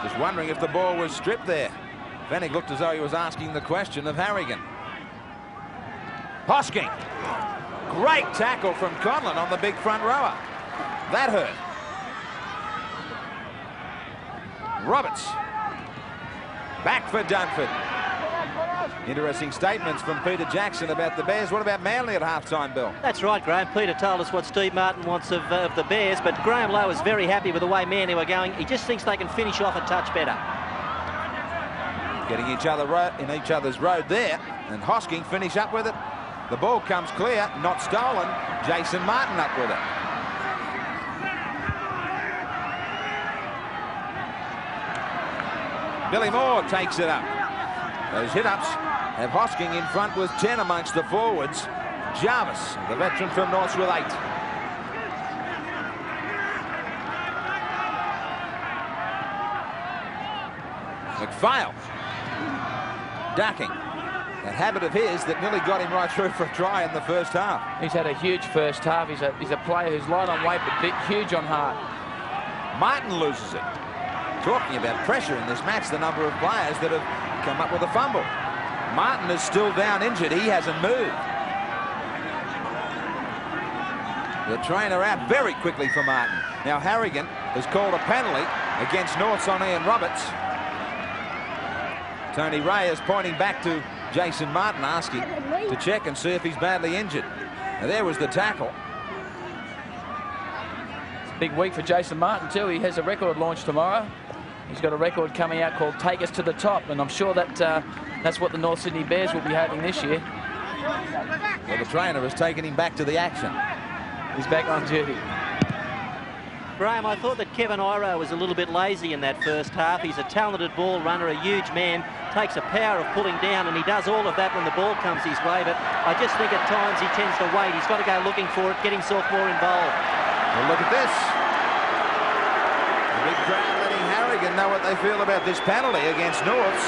Just wondering if the ball was stripped there. Fennick looked as though he was asking the question of Harrigan. Hosking. Great tackle from Conlon on the big front rower. That hurt. Roberts. Back for Dunford. Interesting statements from Peter Jackson about the Bears. What about Manly at half-time, Bill? That's right, Graham. Peter told us what Steve Martin wants of the Bears, but Graham Lowe is very happy with the way Manly were going. He just thinks they can finish off a touch better. Getting each other in each other's road there, and Hosking finish up with it. The ball comes clear, not stolen. Jason Martin up with it. Billy Moore takes it up. Those hit-ups have Hosking in front with 10 amongst the forwards. Jarvis, the veteran from Norths, with 8. McPhail. Ducking. That habit of his that nearly got him right through for a try in the first half. He's had a huge first half. He's a player who's light on weight but huge on heart. Martin loses it. Talking about pressure in this match, the number of players that have come up with a fumble. Martin is still down injured. He hasn't moved. The trainer out very quickly for Martin. Now Harrigan has called a penalty against Norths on Ian Roberts. Tony Ray is pointing back to Jason Martin, asking to check and see if he's badly injured. Now there was the tackle. It's a big week for Jason Martin too. He has a record launch tomorrow. He's got a record coming out called Take Us to the Top, and I'm sure that that's what the North Sydney Bears will be having this year. Well, the trainer has taken him back to the action. He's back on duty. Graham, I thought that Kevin Iro was a little bit lazy in that first half. He's a talented ball runner, a huge man, takes a power of pulling down, and he does all of that when the ball comes his way, but I just think at times he tends to wait. He's got to go looking for it, get himself more involved. Well, look at this. The big crowd letting Harrigan know what they feel about this penalty against Norths,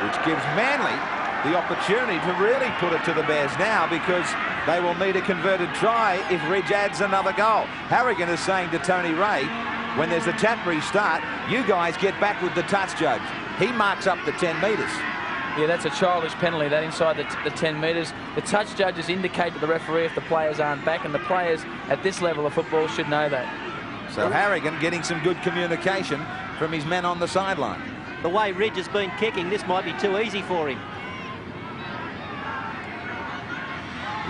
which gives Manly the opportunity to really put it to the Bears now, because they will need a converted try if Ridge adds another goal. Harrigan is saying to Tony Ray, when there's a tap restart, you guys get back with the touch judge. He marks up the 10 metres. Yeah, that's a childish penalty, that inside the 10 metres. The touch judges indicate to the referee if the players aren't back, and the players at this level of football should know that. So Harrigan getting some good communication from his men on the sideline. The way Ridge has been kicking, this might be too easy for him.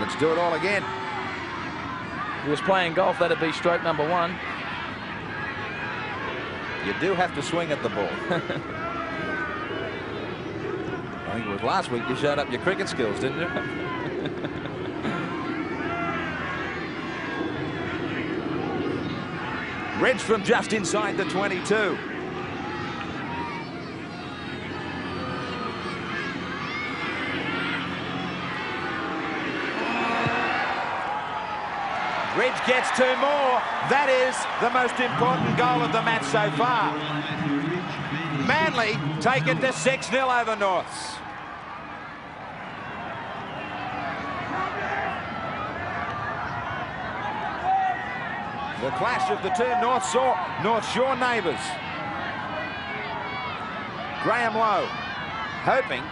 Let's do it all again. If he was playing golf, that'd be stroke number 1. You do have to swing at the ball. I think it was last week you showed up your cricket skills, didn't you? Ridge from just inside the 22. Ridge gets 2 more. That is the most important goal of the match so far. Manly take it to 6-0 over Norths. The clash of the two North Shore neighbours. Graham Lowe hoping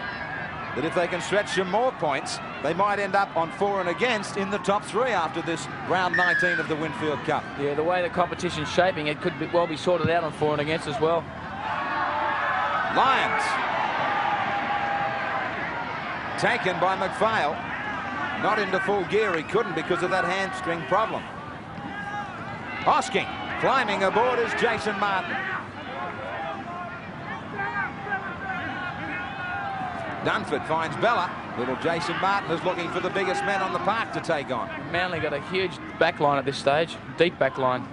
that if they can stretch some more points, they might end up on for and against in the top 3 after this round 19 of the Winfield Cup. Yeah, the way the competition's shaping, it could well be sorted out on for and against as well. Lions taken by McPhail. Not into full gear, he couldn't because of that hamstring problem. Hosking climbing aboard is Jason Martin. Dunford finds Bella. Little Jason Martin is looking for the biggest men on the park to take on. Manly got a huge back line at this stage, deep back line.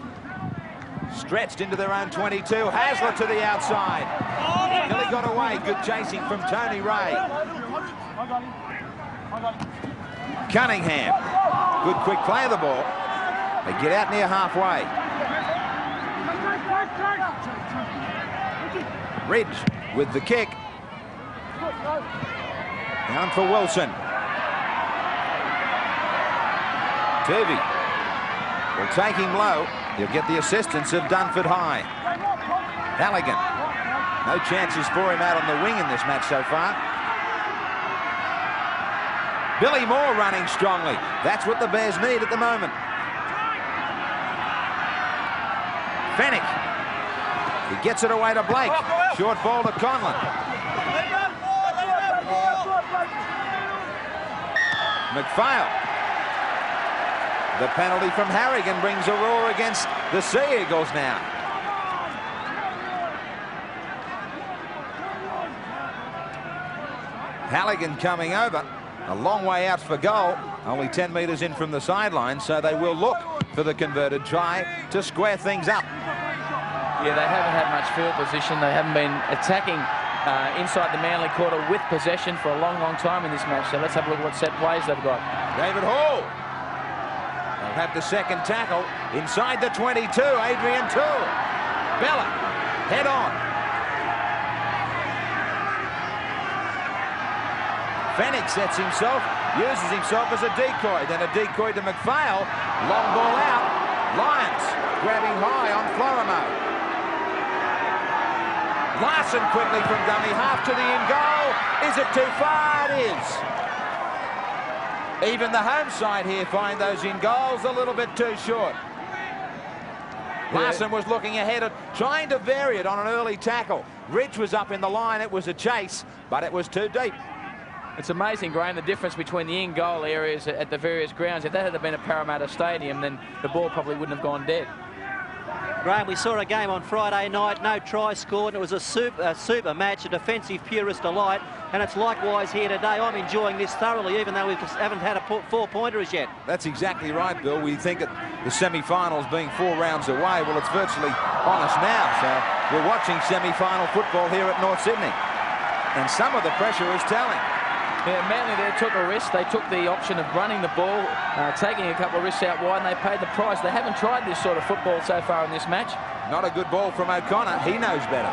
Stretched into their own 22. Hasler to the outside. Nearly got away. Good chasing from Tony Ray. Cunningham. Good quick play of the ball. They get out near halfway. Ridge with the kick. Down for Wilson. Turvey will take him low. He'll get the assistance of Dunford High. Halligan. No chances for him out on the wing in this match so far. Billy Moore running strongly. That's what the Bears need at the moment. Fennick. He gets it away to Blake. Short ball to Conlon. McPhail. The penalty from Harrigan brings a roar against the Sea Eagles now. Halligan coming over. A long way out for goal. Only 10 metres in from the sideline, so they will look for the converted try to square things up. Yeah, they haven't had much field position. They haven't been attacking inside the Manly quarter with possession for a long, long time in this match. So let's have a look at what set plays they've got. David Hall. They'll have the second tackle inside the 22. Adrian Toole. Bella, head on. Fennick sets himself, uses himself as a decoy. Then a decoy to McPhail. Long ball out. Lyons grabbing high on Florimo. Larson quickly from dummy half to the in goal. Is it too far? It is. Even the home side here find those in goals a little bit too short. Larson was looking ahead at trying to vary it on an early tackle. Ridge was up in the line. It was a chase, but it was too deep. It's amazing, Graham, the difference between the in-goal areas at the various grounds. If that had been a Parramatta Stadium, then the ball probably wouldn't have gone dead. Graham, we saw a game on Friday night, no try scored, and it was a super match, a defensive purist delight, and it's likewise here today. I'm enjoying this thoroughly, even though we just haven't had a 4-pointer as yet. That's exactly right, Bill. We think that the semi-finals being 4 rounds away, well, it's virtually on us now. So we're watching semi-final football here at North Sydney, and some of the pressure is telling. Yeah, Manly there took a risk. They took the option of running the ball, taking a couple of risks out wide, and they paid the price. They haven't tried this sort of football so far in this match. Not a good ball from O'Connor. He knows better.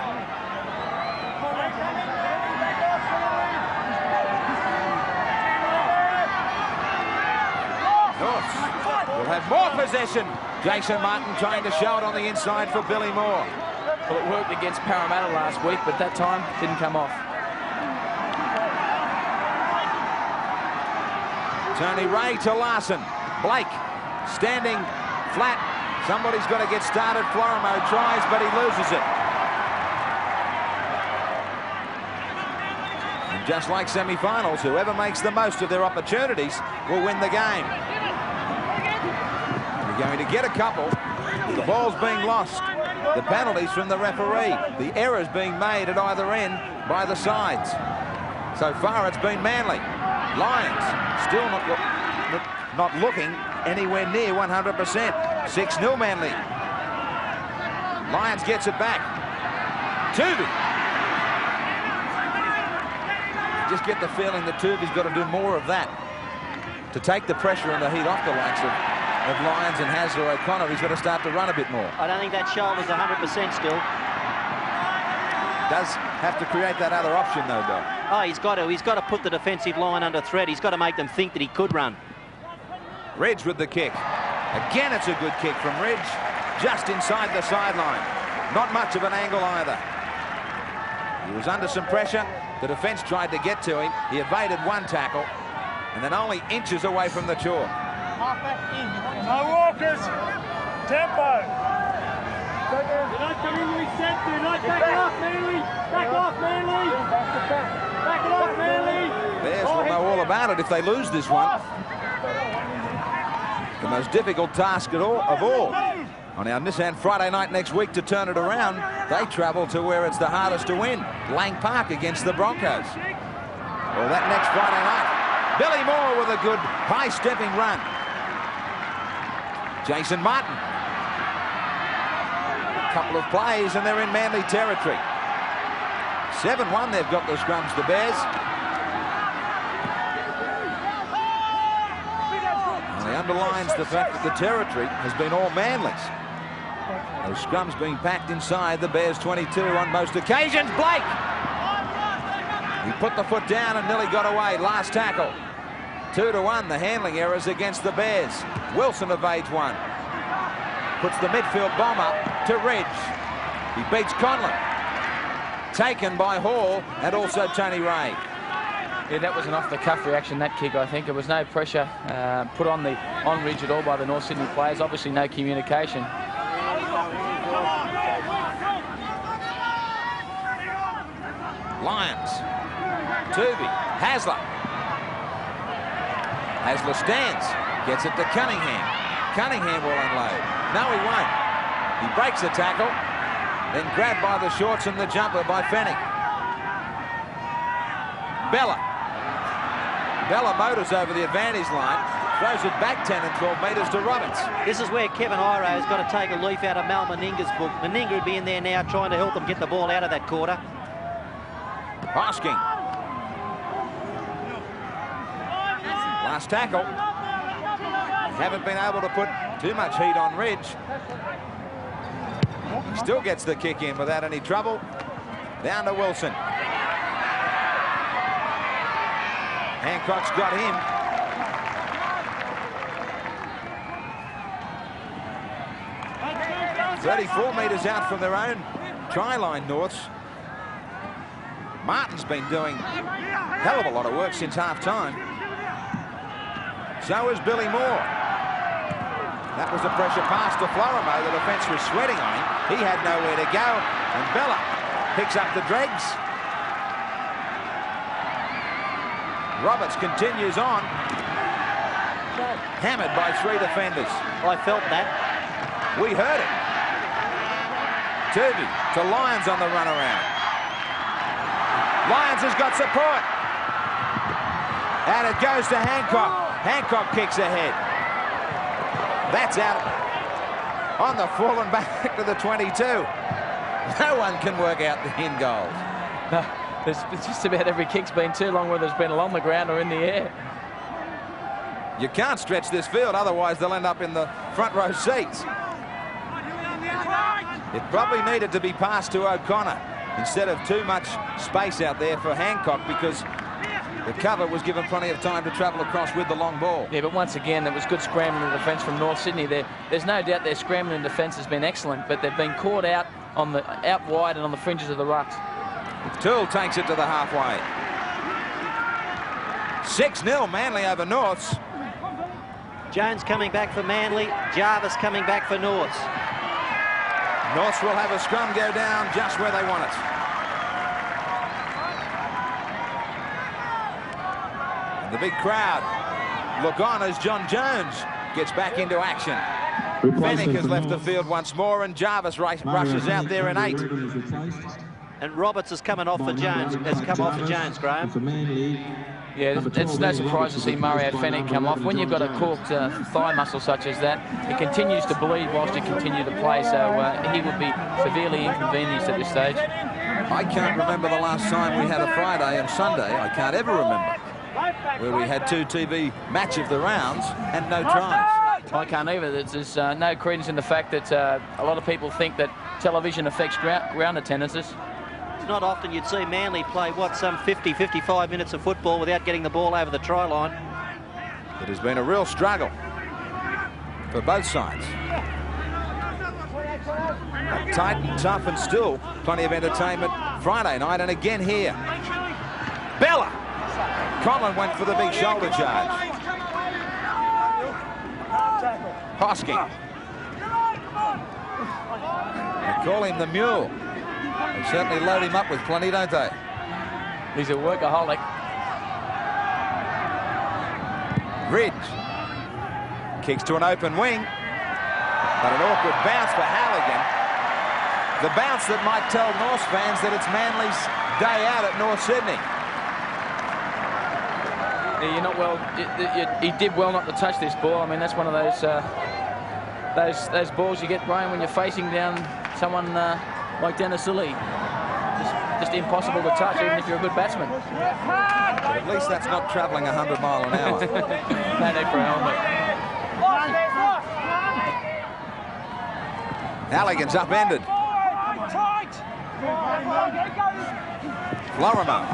North will have more possession. Jason Martin trying to show it on the inside for Billy Moore. Well, it worked against Parramatta last week, but that time didn't come off. Tony Ray to Larson. Blake standing flat. Somebody's got to get started. Florimo tries, but he loses it. And just like semi-finals, whoever makes the most of their opportunities will win the game. You're going to get a couple. The ball's being lost. The penalties from the referee. The errors being made at either end by the sides. So far, it's been Manly. Lions still not looking anywhere near 100%. 6-0 Manly. Lions gets it back. Tuvey. Just get the feeling that Tuvey's got to do more of that to take the pressure and the heat off the likes of Lyons and Hasler O'Connor. He's got to start to run a bit more. I don't think that shoulder's 100% still. Does have to create that other option though, Bill. Oh, he's got to put the defensive line under threat. He's got to make them think that he could run. Ridge with the kick. Again, it's a good kick from Ridge, just inside the sideline. Not much of an angle either. He was under some pressure. The defence tried to get to him. He evaded one tackle, and then only inches away from the chalk. No walkers. Tempo. Do not come into his centre. Do not back it off, Manly. Back off, Manly. Back it off, Manly. Bears will know all about it if they lose this one. The most difficult task of all. On our Nissan Friday night next week to turn it around, they travel to where it's the hardest to win, Lang Park against the Broncos. Well, that next Friday night, Billy Moore with a good high-stepping run. Jason Martin. A couple of plays and they're in Manly territory. 7-1 they've got the scrums, the Bears. And it underlines the fact that the territory has been all Manly's. Those scrums being packed inside the Bears 22 on most occasions. Blake! He put the foot down and nearly got away. Last tackle. 2-1, the handling errors against the Bears. Wilson evades one. Puts the midfield bomb up to Ridge. He beats Conlon. Taken by Hall and also Tony Ray. Yeah, that was an off-the-cuff reaction, that kick, I think. There was no pressure put on Ridge at all by the North Sydney players. Obviously no communication. Lions. Tuvey. Hasler. Hasler stands. Gets it to Cunningham. Cunningham will unload. No, he won't. He breaks the tackle. Then grabbed by the shorts and the jumper by Fennick. Bella. Bella motors over the advantage line. Throws it back 10 and 12 metres to Roberts. This is where Kevin Iro has got to take a leaf out of Mal Meninga's book. Meninga would be in there now trying to help them get the ball out of that quarter. Hosking. Last tackle. Haven't been able to put too much heat on Ridge. He still gets the kick in without any trouble. Down to Wilson. Hancock's got him. .34 metres out from their own try line, Norths. Martin's been doing a hell of a lot of work since half-time. So is Billy Moore. That was a pressure pass to Florimo. The defence was sweating on him. He had nowhere to go. And Bella picks up the dregs. Roberts continues on. Hammered by 3 defenders. I felt that. We heard it. Tuvey to Lyons on the runaround. Lyons has got support. And it goes to Hancock. Hancock kicks ahead. That's out on the full and back to the 22. No one can work out the in goals. No, it's just about every kick's been too long, whether it's been along the ground or in the air. You can't stretch this field, otherwise they'll end up in the front row seats. It probably needed to be passed to O'Connor instead of too much space out there for Hancock, because The cover was given plenty of time to travel across with the long ball. Yeah, but once again, it was good scrambling defence from North Sydney there. There's no doubt their scrambling defence has been excellent, but they've been caught out wide and on the fringes of the rucks. Toole takes it to the halfway. 6-0 Manly over Norths. Jones coming back for Manly. Jarvis coming back for Norths. Norths will have a scrum go down just where they want it. And the big crowd look on as John Jones gets back into action. Fennick has left the field once more, and Jarvis rushes out there in 8. And Roberts has come off for Jones. Graham. Yeah, it's no surprise to see Mario Fennick come off. When you've got a corked thigh muscle such as that, it continues to bleed whilst you continue to play, so he would be severely inconvenienced at this stage. I can't remember the last time we had a Friday and Sunday. I can't ever remember where we had 2 TV match of the rounds and no tries. I can't either. There's no credence in the fact that a lot of people think that television affects ground attendances. It's not often you'd see Manly play, some 50, 55 minutes of football without getting the ball over the try line. It has been a real struggle for both sides. Tight and tough, and still plenty of entertainment Friday night, and again here. Bella! Conlon went for the big shoulder charge. Hosking. They call him the Mule. They certainly load him up with plenty, don't they? He's a workaholic. Ridge kicks to an open wing, but an awkward bounce for Halligan. The bounce that might tell North fans that it's Manly's day out at North Sydney. Yeah, you're not well. He did well not to touch this ball. I mean, that's one of those balls you get, Brian, when you're facing down someone like Dennis Lee. Just impossible to touch, even if you're a good batsman. But at least that's not travelling 100 miles an hour. No need for a helmet. Halligan's upended. Florimo.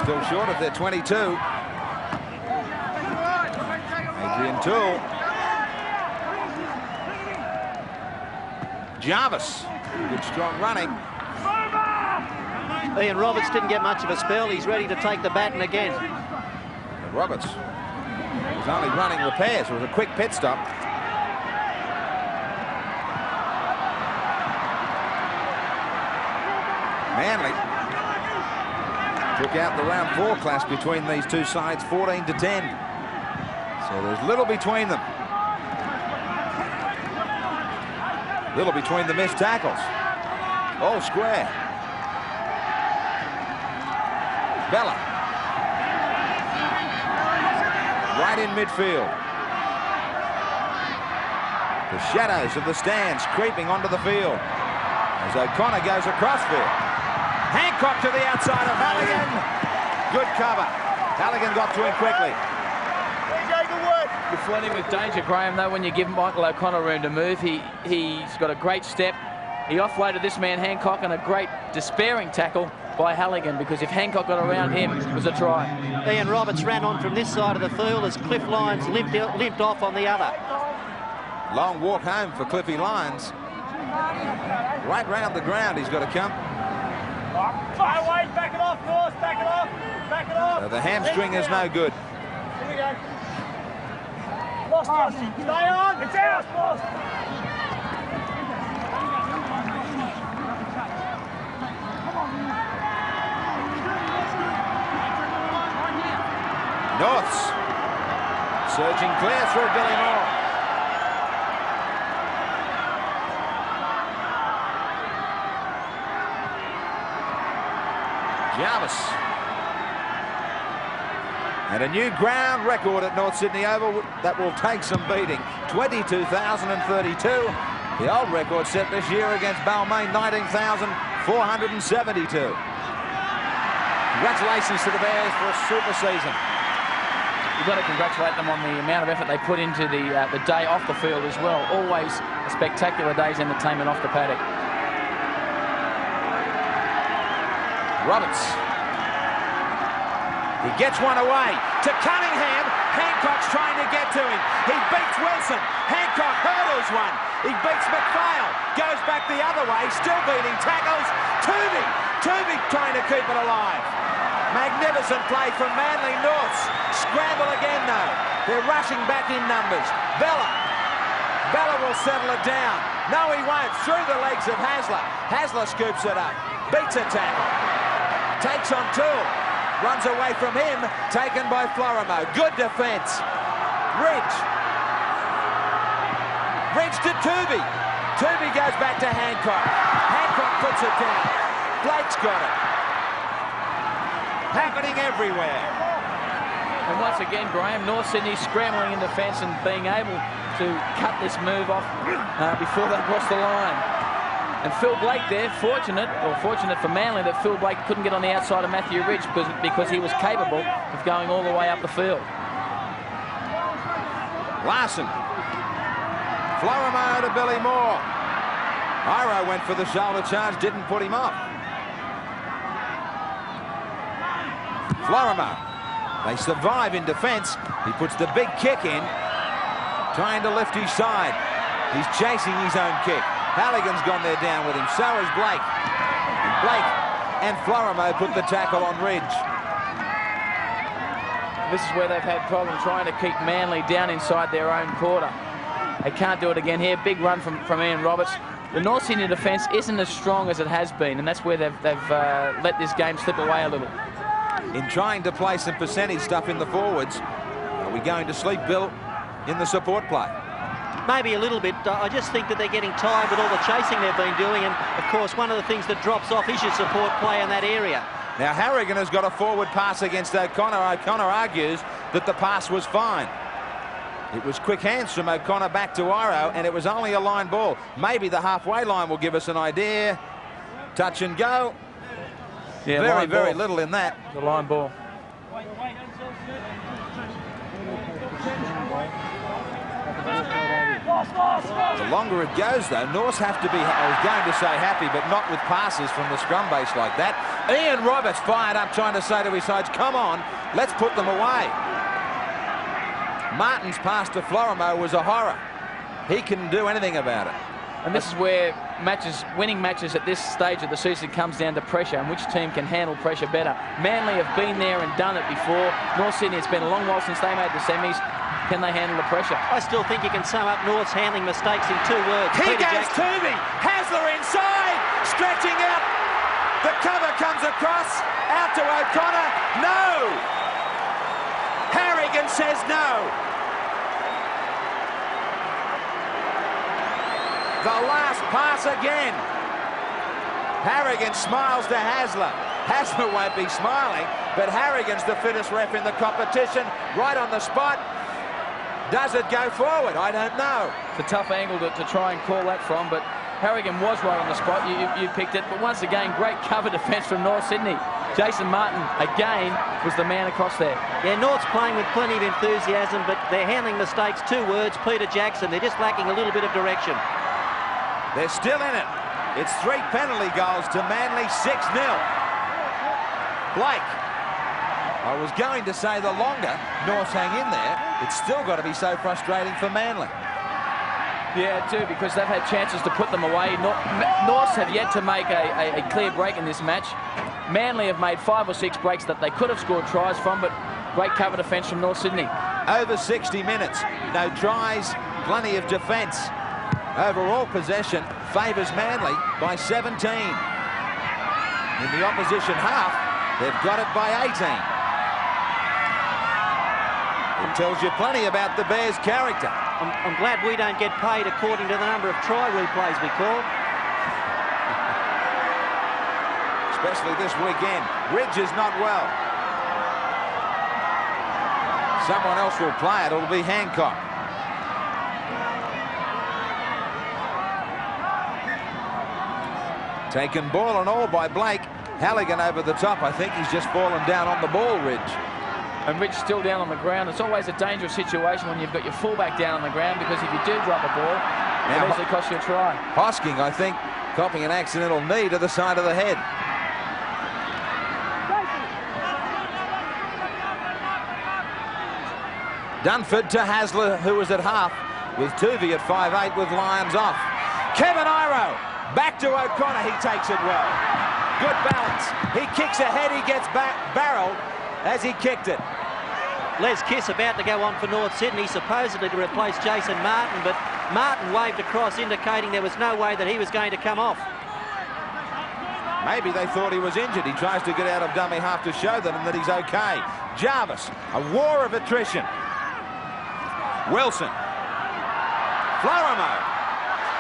Still short of their 22. Adrian Toole. Jarvis, good strong running. Ian Roberts didn't get much of a spell. He's ready to take the baton again. And Roberts was only running repairs. It was a quick pit stop. Manly took out the round 4 clash between these two sides, 14-10. So there's little between them. Little between the missed tackles. All square. Bella. Right in midfield. The shadows of the stands creeping onto the field as O'Connor goes across field. Hancock to the outside of Halligan. Good cover. Halligan got to him quickly. You're flirting with danger, Graham, though, when you give Michael O'Connor room to move. He's got a great step. He offloaded this man, Hancock, and a great despairing tackle by Halligan, because if Hancock got around him, it was a try. Ian Roberts ran on from this side of the field as Cliff Lyons limped off on the other. Long walk home for Cliffy Lyons. Right round the ground he's got to come. Back it off, North, back it off, back it off. So the hamstring is no good. Here we go. Lost us. Stay on. It's ours, boss. Norths surging clear through Billy Moore. Jarvis. And a new ground record at North Sydney Oval that will take some beating. 22,032. The old record set this year against Balmain, 19,472. Congratulations to the Bears for a super season. You've got to congratulate them on the amount of effort they put into the day off the field as well. Always a spectacular day's entertainment off the paddock. Roberts. He gets one away to Cunningham. Hancock's trying to get to him. He beats Wilson. Hancock hurdles one. He beats McPhail. Goes back the other way. Still beating tackles. Tooby trying to keep it alive. Magnificent play from Manly Norths. Scramble again though. They're rushing back in numbers. Bella will settle it down. No, he won't. Through the legs of Hasler. Hasler scoops it up. Beats a tackle. Takes on Toole. Runs away from him. Taken by Florimo. Good defence. Ridge to Tooby. Tooby goes back to Hancock. Hancock puts it down. Blake's got it. Happening everywhere. And once again, Graham, North Sydney scrambling in defence and being able to cut this move off before they cross the line. And Phil Blake there, fortunate for Manly that Phil Blake couldn't get on the outside of Matthew Ridge because he was capable of going all the way up the field. Larson. Florimo to Billy Moore. Iro went for the shoulder charge, didn't put him up. Florimo. They survive in defence. He puts the big kick in, trying to lift his side. He's chasing his own kick. Halligan's gone there down with him. So is Blake. And Blake and Florimo put the tackle on Ridge. This is where they've had problems trying to keep Manly down inside their own quarter. They can't do it again here. Big run from Ian Roberts. The North Sydney defence isn't as strong as it has been, and that's where they've let this game slip away a little. In trying to play some percentage stuff in the forwards, are we going to sleep, Bill, in the support play? Maybe a little bit. I just think that they're getting tired with all the chasing they've been doing, and of course one of the things that drops off is your support play in that area. Now Harrigan has got a forward pass against O'Connor. O'Connor argues that the pass was fine. It was quick hands from O'Connor back to Iro, and it was only a line ball. Maybe the halfway line will give us an idea. Touch and go. Yeah, very little in that. The line ball. The longer it goes, though, Norths have to be, I was going to say happy, but not with passes from the scrum base like that. Ian Roberts fired up, trying to say to his sides, come on, let's put them away. Martin's pass to Florimo was a horror. He couldn't do anything about it. And this is where winning matches at this stage of the season comes down to pressure and which team can handle pressure better. Manly have been there and done it before. North Sydney, it's been a long while since they made the semis. Can they handle the pressure? I still think you can sum up North's handling mistakes in 2 words. He goes Tooby. Hasler inside. Stretching out. The cover comes across. Out to O'Connor. No. Harrigan says no. The last pass again. Harrigan smiles to Hasler. Hasler won't be smiling, but Harrigan's the fittest ref in the competition. Right on the spot. Does it go forward? I don't know. It's a tough angle to try and call that from, but Harrigan was right on the spot. You picked it, but once again, great cover defence from North Sydney. Jason Martin, again, was the man across there. Yeah, North's playing with plenty of enthusiasm, but they're handling mistakes. 2 words, Peter Jackson. They're just lacking a little bit of direction. They're still in it. It's 3 penalty goals to Manly, 6-0. Blake. I was going to say the longer Norths hang in there, it's still got to be so frustrating for Manly. Yeah, too, because they've had chances to put them away. Norths have yet to make a clear break in this match. Manly have made 5 or 6 breaks that they could have scored tries from, but great cover defence from North Sydney. Over 60 minutes, no tries, plenty of defence. Overall possession favours Manly by 17. In the opposition half, they've got it by 18. It tells you plenty about the Bears' character. I'm glad we don't get paid according to the number of try replays we call. Especially this weekend. Ridge is not well. Someone else will play it. It'll be Hancock. Taken ball and all by Blake. Halligan over the top. I think he's just fallen down on the ball, Ridge. And Ridge still down on the ground. It's always a dangerous situation when you've got your fullback down on the ground, because if you do drop a ball, it easily costs you a try. Hosking, I think, copying an accidental knee to the side of the head. Dunford to Hasler, who was at half, with Tuvey at 5'8", with Lyons off. Kevin Iro, back to O'Connor, he takes it well. Good balance. He kicks ahead, he gets back barreled as he kicked it. Les Kiss about to go on for North Sydney, supposedly to replace Jason Martin, but Martin waved across, indicating there was no way that he was going to come off. Maybe they thought he was injured. He tries to get out of dummy half to show them that he's okay. Jarvis, a war of attrition. Wilson. Florimo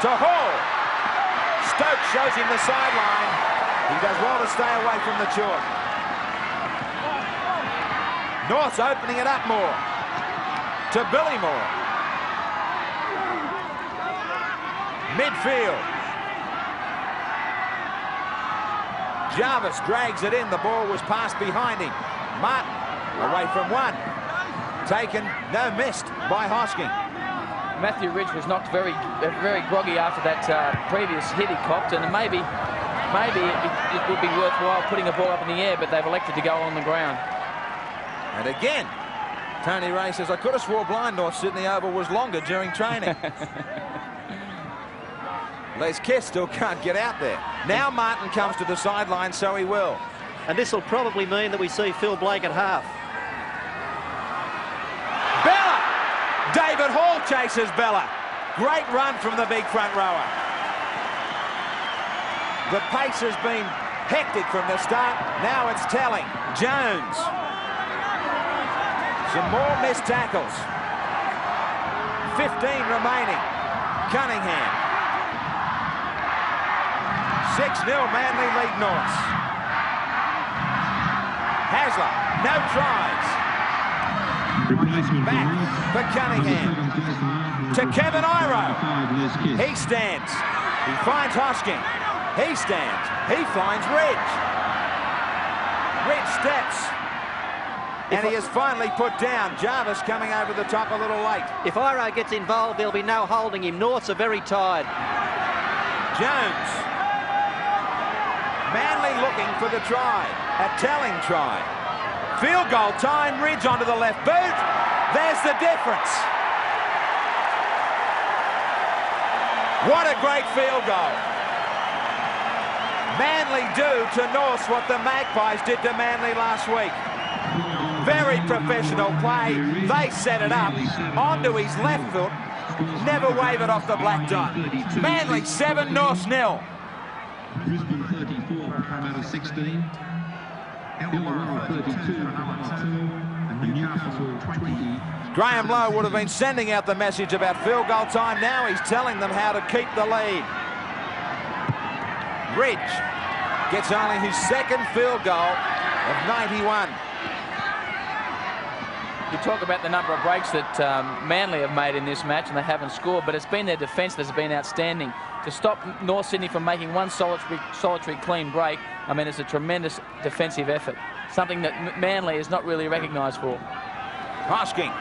to Hall. Stokes shows him the sideline. He does well to stay away from the chalk. North's opening it up more. To Billy Moore. Midfield. Jarvis drags it in. The ball was passed behind him. Martin away from one. Taken, no, missed by Hosking. Matthew Ridge was knocked very groggy after that previous hit he copped, and maybe it would be worthwhile putting a ball up in the air, but they've elected to go on the ground. And again, Tony Ray says, I could have swore blind North Sydney Oval was longer during training. Les Kiss still can't get out there. Now Martin comes to the sideline, so he will. And this will probably mean that we see Phil Blake at half. Bella! David Hall chases Bella. Great run from the big front rower. The pace has been hectic from the start. Now it's telling. Jones. Some more missed tackles. 15 remaining. Cunningham. 6-0 Manly lead Norths. Hasler, no tries. Back for Cunningham. To Kevin Iro. He stands. He finds Hosking. He stands. He finds Ridge. Ridge steps. And he is finally put down. Jarvis coming over the top a little late. If Iro gets involved, there'll be no holding him. Norths are very tired. Jones. Manly looking for the try, a telling try. Field goal time, Ridge onto the left boot. There's the difference. What a great field goal. Manly do to Norths what the Magpies did to Manly last week. Very professional play. They set it up onto his left foot. Never wave it off the black dot. Manly 7, Norths 0. Brisbane 34 out of 16. Illawarra 32 and Newcastle 20. Graham Lowe would have been sending out the message about field goal time. Now he's telling them how to keep the lead. Ridge gets only his second field goal of 91. You talk about the number of breaks that Manly have made in this match, and they haven't scored, but it's been their defence that's been outstanding. To stop North Sydney from making one solitary clean break, I mean, it's a tremendous defensive effort, something that Manly is not really recognised for. Hosking.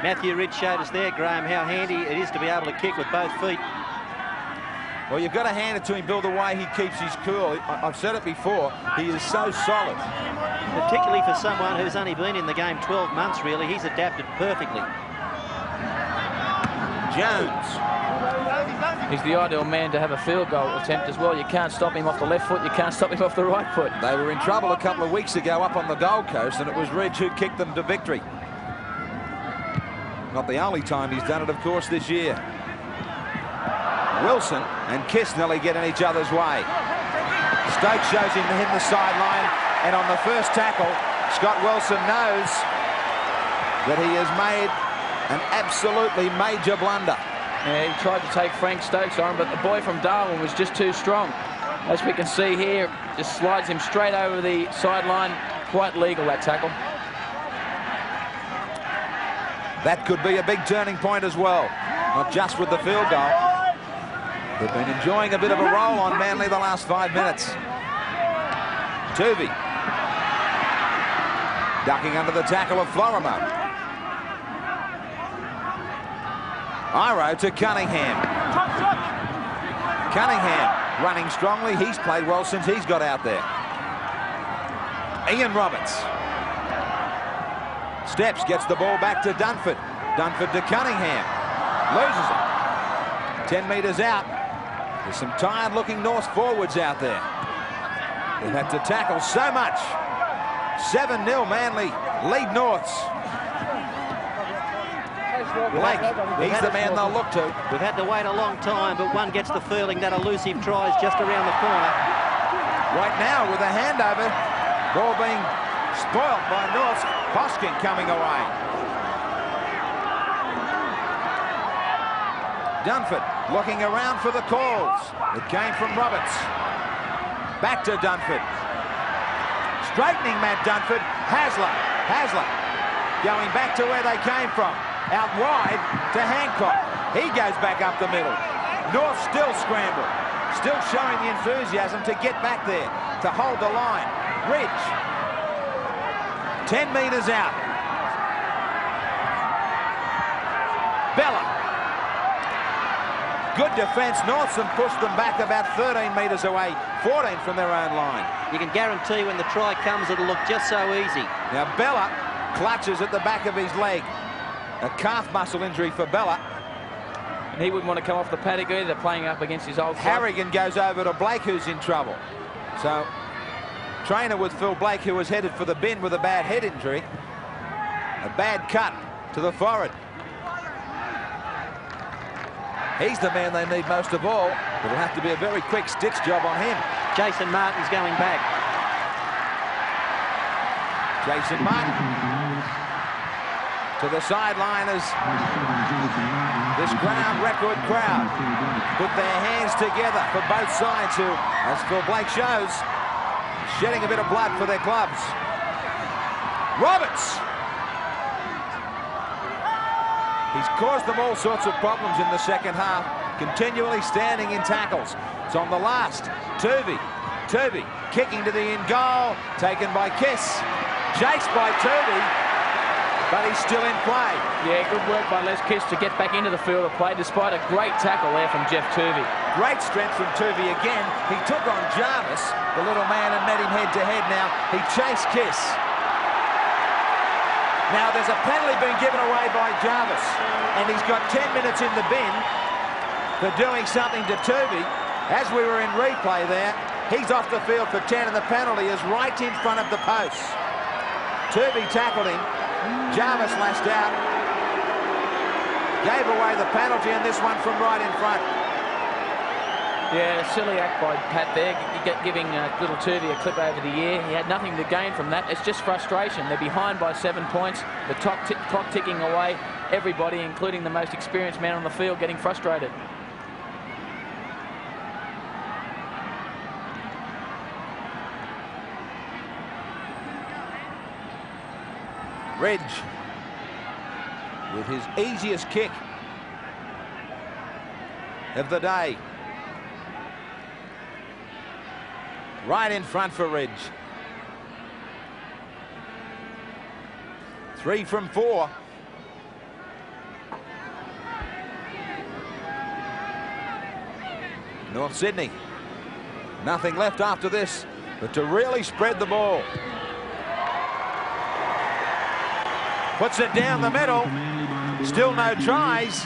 Matthew Ridge showed us there, Graham, how handy it is to be able to kick with both feet. Well, you've got to hand it to him, Bill, the way he keeps his cool. I've said it before, he is so solid. Particularly for someone who's only been in the game 12 months, really. He's adapted perfectly. Jones. He's the ideal man to have a field goal attempt as well. You can't stop him off the left foot, you can't stop him off the right foot. They were in trouble a couple of weeks ago up on the Gold Coast, and it was Ridge who kicked them to victory. Not the only time he's done it, of course, this year. Wilson and Kiss nearly get in each other's way. Stokes shows him to hit the sideline, and on the first tackle, Scott Wilson knows that he has made an absolutely major blunder. Yeah, he tried to take Frank Stokes on, but the boy from Darwin was just too strong. As we can see here, just slides him straight over the sideline. Quite legal, that tackle. That could be a big turning point as well, not just with the field goal. They've been enjoying a bit of a roll on Manly the last 5 minutes. Tuvey ducking under the tackle of Florimo. Iro to Cunningham. Cunningham running strongly. He's played well since he's got out there. Ian Roberts. Steps, gets the ball back to Dunford. Dunford to Cunningham. Loses it. 10 metres out. There's some tired-looking North forwards out there. They've had to tackle so much. 7-0 Manly lead Norths. Blake, he's the man they'll look to. We've had to wait a long time, but one gets the furling. That elusive try is just around the corner. Right now with a handover, ball being spoilt by Norths. Hosking coming away. Dunford looking around for the calls. It came from Roberts. Back to Dunford. Straightening Matt Dunford. Hasler going back to where they came from. Out wide to Hancock. He goes back up the middle. North still scrambled. Still showing the enthusiasm to get back there, to hold the line. Ridge. 10 metres out. Bella. Good defence. Northam pushed them back about 13 metres away. 14 from their own line. You can guarantee when the try comes, it'll look just so easy. Now Bella clutches at the back of his leg. A calf muscle injury for Bella. And he wouldn't want to come off the paddock either, playing up against his old club. Harrigan goes over to Blake, who's in trouble. So, trainer with Phil Blake, who was headed for the bin with a bad head injury. A bad cut to the forehead. He's the man they need most of all. It'll have to be a very quick stitch job on him. Jason Martin's going back. Jason Martin to the sideline as this ground record crowd put their hands together for both sides, who, as Phil Blake shows, shedding a bit of blood for their clubs. Roberts. He's caused them all sorts of problems in the second half, continually standing in tackles. It's on the last. Turvey kicking to the in goal, taken by Kiss. Chased by Turvey, but he's still in play. Yeah, good work by Les Kiss to get back into the field of play, despite a great tackle there from Jeff Turvey. Great strength from Turvey again. He took on Jarvis, the little man, and met him head-to-head. Now he chased Kiss. Now there's a penalty being given away by Jarvis, and he's got 10 minutes in the bin for doing something to Turvey. As we were in replay there, he's off the field for 10, and the penalty is right in front of the post. Turvey tackled him. Jarvis lashed out. Gave away the penalty, and this one from right in front. Yeah, silly act by Pat there, giving little Turvey a clip over the ear. He had nothing to gain from that. It's just frustration. They're behind by 7 points. The clock ticking away. Everybody, including the most experienced man on the field, getting frustrated. Ridge with his easiest kick of the day. Right in front for Ridge. 3 from 4. North Sydney. Nothing left after this but to really spread the ball. Puts it down the middle. Still no tries,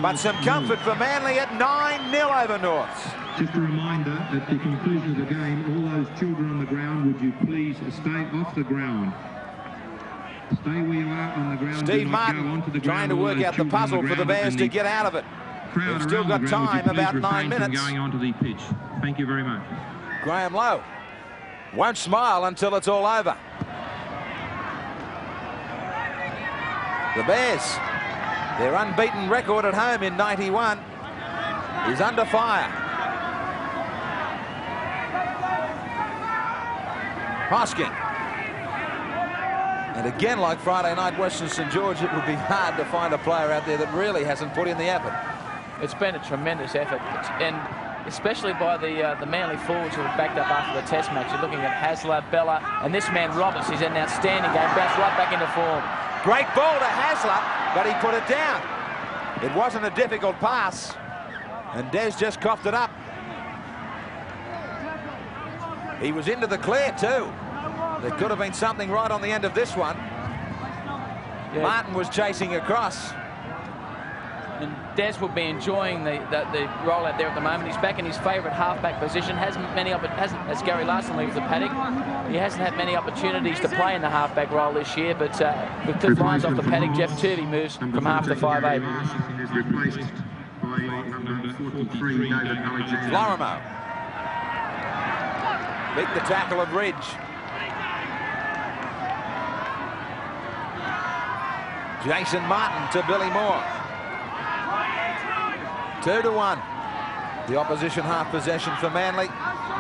but some comfort for Manly at 9-0 over Norths. Just a reminder, at the conclusion of the game, all those children on the ground, would you please stay off the ground? Stay where you are on the ground. Steve Martin trying to work out the puzzle for the Bears to get out of it. They've still got time, about 9 minutes. Going onto the pitch. Thank you very much. Graham Lowe won't smile until it's all over. The Bears, their unbeaten record at home in '91, is under fire. Hosking. And again, like Friday night, Western St George, it would be hard to find a player out there that really hasn't put in the effort. It's been a tremendous effort, and especially by the Manly forwards who were backed up after the test match. You're looking at Hasler, Bella, and this man Roberts. He's an outstanding game, bounced right back into form. Great ball to Hasler, but he put it down. It wasn't a difficult pass, and Des just coughed it up. He was into the clear too. There could have been something right on the end of this one. Yeah. Martin was chasing across. And Des would be enjoying the role out there at the moment. He's back in his favourite halfback position. Hasn't as Gary Larson leaves the paddock. He hasn't had many opportunities to play in the halfback role this year. But with Cliff Lyons off the paddock, Jeff Turvey moves from half to 5'8". Florimo. Beat the tackle of Ridge. Jason Martin to Billy Moore. 2-1. The opposition half possession for Manly.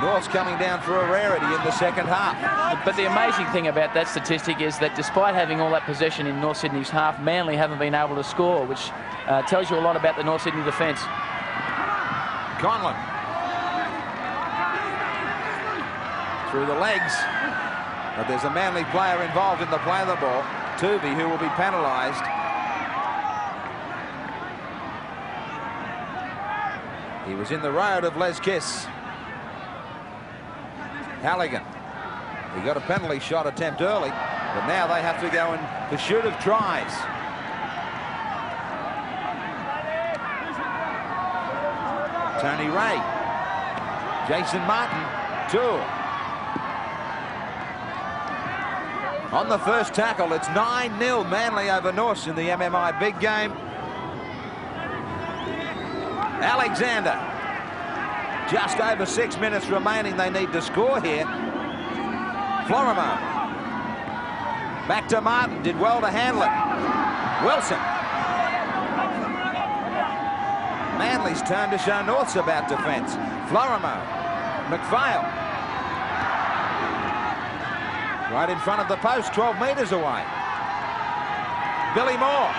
North's coming down for a rarity in the second half. But the amazing thing about that statistic is that despite having all that possession in North Sydney's half, Manly haven't been able to score, which tells you a lot about the North Sydney defence. Conlon. Through the legs. But there's a Manly player involved in the play of the ball. Turvey, who will be penalised. He was in the road of Les Kiss. Halligan. He got a penalty shot attempt early, but now they have to go in pursuit of tries. Tony Ray. Jason Martin. Toole. On the first tackle, it's 9-0 Manly over Norths in the MMI big game. Alexander. Just over 6 minutes remaining. They need to score here. Florimo. Back to Martin. Did well to handle it. Wilson. Manly's turn to show North's about defence. Florimo. McPhail. Right in front of the post, 12 metres away. Billy Moore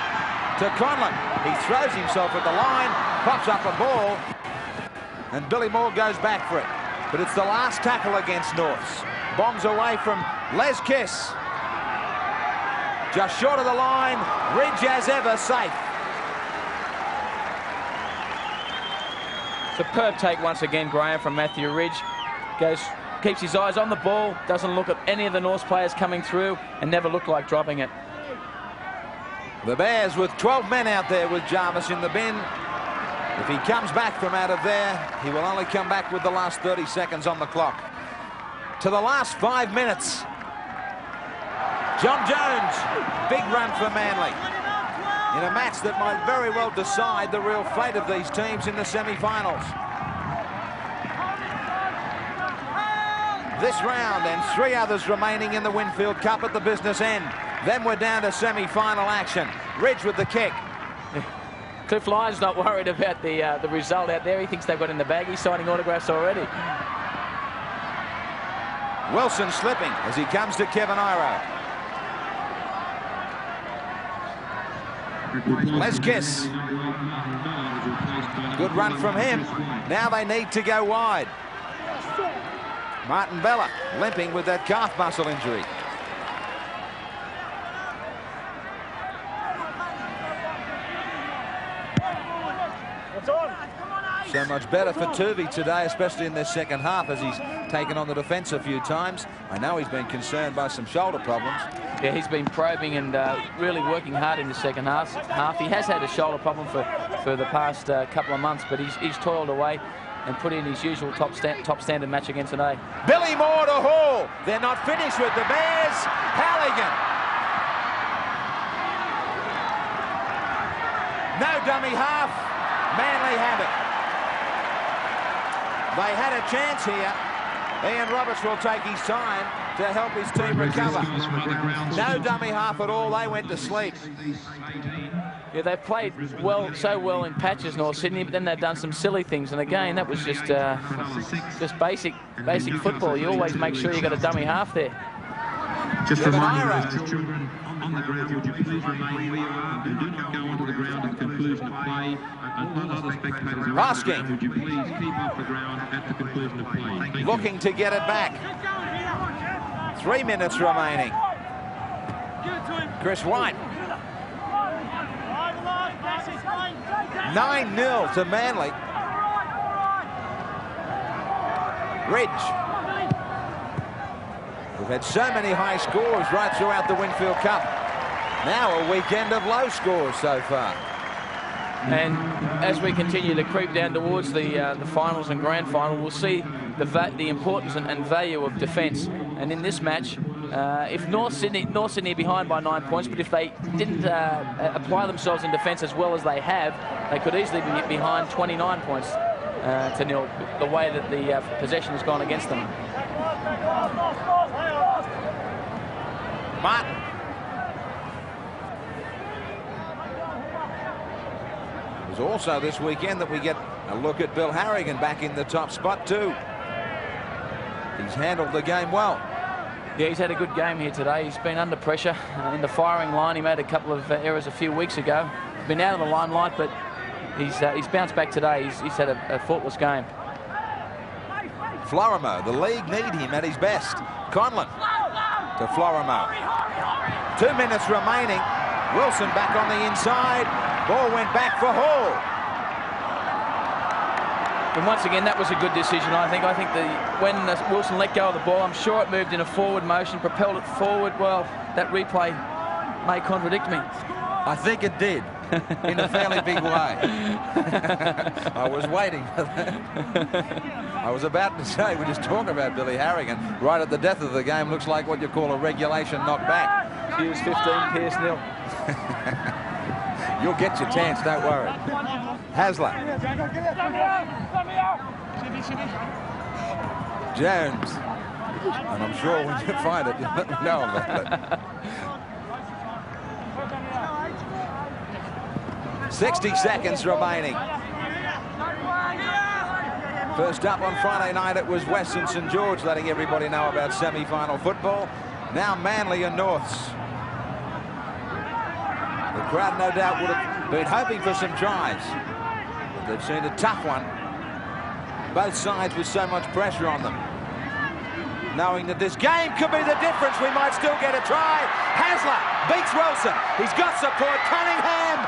to Conlon. He throws himself at the line, pops up a ball, and Billy Moore goes back for it. But it's the last tackle against Norths. Bombs away from Les Kiss. Just short of the line, Ridge as ever safe. Superb take once again, Graham, from Matthew Ridge. Keeps his eyes on the ball, doesn't look at any of the Norths players coming through, and never looked like dropping it. The Bears with 12 men out there with Jarvis in the bin. If he comes back from out of there, he will only come back with the last 30 seconds on the clock. To the last 5 minutes. John Jones, big run for Manly. In a match that might very well decide the real fate of these teams in the semi-finals. This round and 3 others remaining in the Winfield Cup at the business end. Then we're down to semi-final action. Ridge with the kick. Cliff Lyons not worried about the result out there. He thinks they've got in the bag. He's signing autographs already. Wilson slipping as he comes to Kevin Iro. Les Kiss. Good run from him. Now they need to go wide. Martin Bella limping with that calf muscle injury. So much better for Turvey today, especially in this second half, as he's taken on the defence a few times. I know he's been concerned by some shoulder problems. Yeah, he's been probing and really working hard in the second half. He has had a shoulder problem for the past couple of months, but he's toiled away and put in his usual top standard match again today. Billy Moore to Hall. They're not finished with the Bears. Halligan. No dummy half. Manly have it. They had a chance here. Ian Roberts will take his time to help his team recover. No dummy half at all. They went to sleep. Yeah, they played so well in patches, North Sydney, but then they've done some silly things. And again, that was just basic football. You always make sure you got a dummy half there. Just remind those children on the ground, would you please remain where you are and do not go onto the ground at the conclusion of play. And all other spectators around the ground, would you please keep off the ground at the conclusion of play. Looking to get it back. 3 minutes remaining. Chris White. 9-0 to Manly. Ridge. We've had so many high scores right throughout the Winfield Cup. Now a weekend of low scores so far. And as we continue to creep down towards the finals and grand final, we'll see the importance and value of defence. And in this match, if North Sydney are behind by 9 points, but if they didn't apply themselves in defence as well as they have, they could easily be behind 29 points to nil, the way that the possession has gone against them. Martin. It was also this weekend that we get a look at Bill Harrigan back in the top spot too. He's handled the game well. Yeah, he's had a good game here today. He's been under pressure in the firing line. He made a couple of errors a few weeks ago. He's been out of the limelight, but he's bounced back today. He's had a faultless game. Florimo, the league need him at his best. Conlon to Florimo. 2 minutes remaining. Wilson back on the inside. Ball went back for Hall. And once again, that was a good decision, I think. I think when Wilson let go of the ball, I'm sure it moved in a forward motion, propelled it forward. Well, that replay may contradict me. I think it did, in a fairly big way. I was waiting for that. I was about to say, we're just talking about Billy Harrigan. Right at the death of the game, looks like what you call a regulation knockback. Hughes 15, Pearce nil. You'll get your chance, don't worry. Hasler. Jones. And I'm sure when you find it, you'll let me know about it. 60 seconds remaining. First up on Friday night, it was Western St George letting everybody know about semi-final football. Now Manly and Norths. The crowd no doubt would have been hoping for some tries. They've seen a tough one. Both sides with so much pressure on them. Knowing that this game could be the difference, we might still get a try. Hasler beats Wilson. He's got support. Cunningham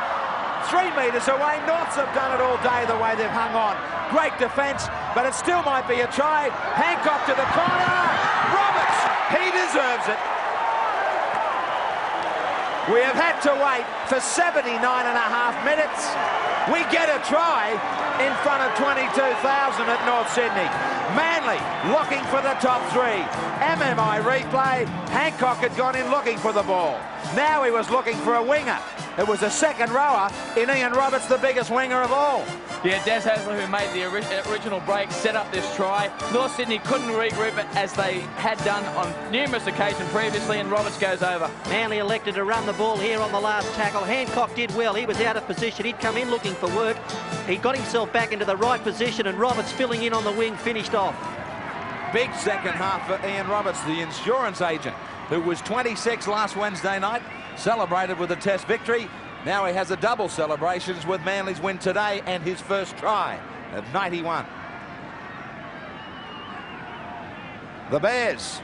3 metres away. Norths have done it all day the way they've hung on. Great defence, but it still might be a try. Hancock to the corner. Roberts, he deserves it. We have had to wait for 79.5 minutes. We get a try in front of 22,000 at North Sydney. Manly looking for the top three. MMI replay. Hancock had gone in looking for the ball. Now he was looking for a winger. It was a second rower in Ian Roberts, the biggest winger of all. Yeah, Des Hasler, who made the original break, set up this try. North Sydney couldn't regroup it as they had done on numerous occasions previously, and Roberts goes over. Manly elected to run the ball here on the last tackle. Hancock did well. He was out of position. He'd come in looking for work. He got himself back into the right position, and Roberts filling in on the wing finished off. Big second half for Ian Roberts, the insurance agent, who was 26 last Wednesday night, celebrated with a test victory. Now he has a double celebrations with Manly's win today and his first try at 91. The Bears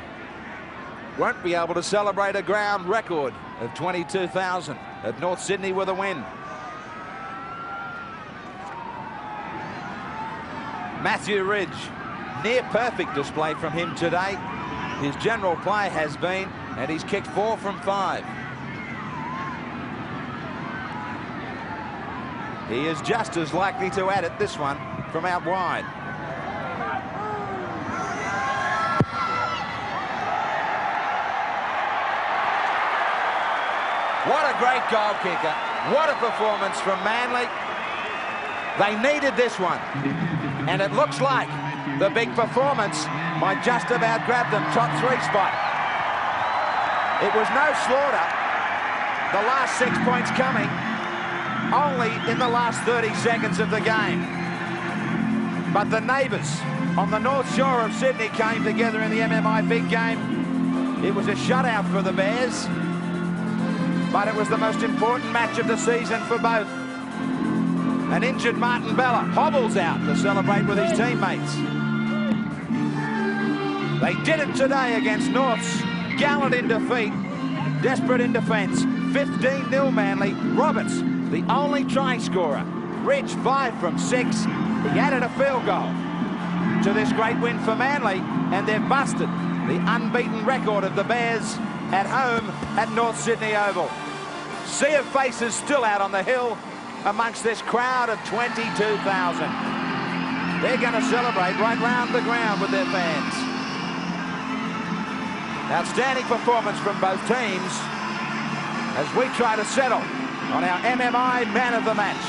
won't be able to celebrate a ground record of 22,000 at North Sydney with a win. Matthew Ridge, near perfect display from him today. His general play has been, and he's kicked 4 from 5. He is just as likely to add it this one from out wide. What a great goal kicker. What a performance from Manly. They needed this one. And it looks like the big performance might just about grab them top 3 spot. It was no slaughter. The last 6 points coming only in the last 30 seconds of the game. But the neighbours on the north shore of Sydney came together in the MMI big game. It was a shutout for the Bears, but it was the most important match of the season for both. An injured Martin Bella hobbles out to celebrate with his teammates. They did it today against Norths. Gallant in defeat, desperate in defence. 15-0 Manly. Roberts, the only try scorer. Ridge 5 from 6. He added a field goal to this great win for Manly, and they've busted the unbeaten record of the Bears at home at North Sydney Oval. Sea of faces still out on the hill amongst this crowd of 22,000. They're going to celebrate right round the ground with their fans. Outstanding performance from both teams as we try to settle on our MMI man of the match.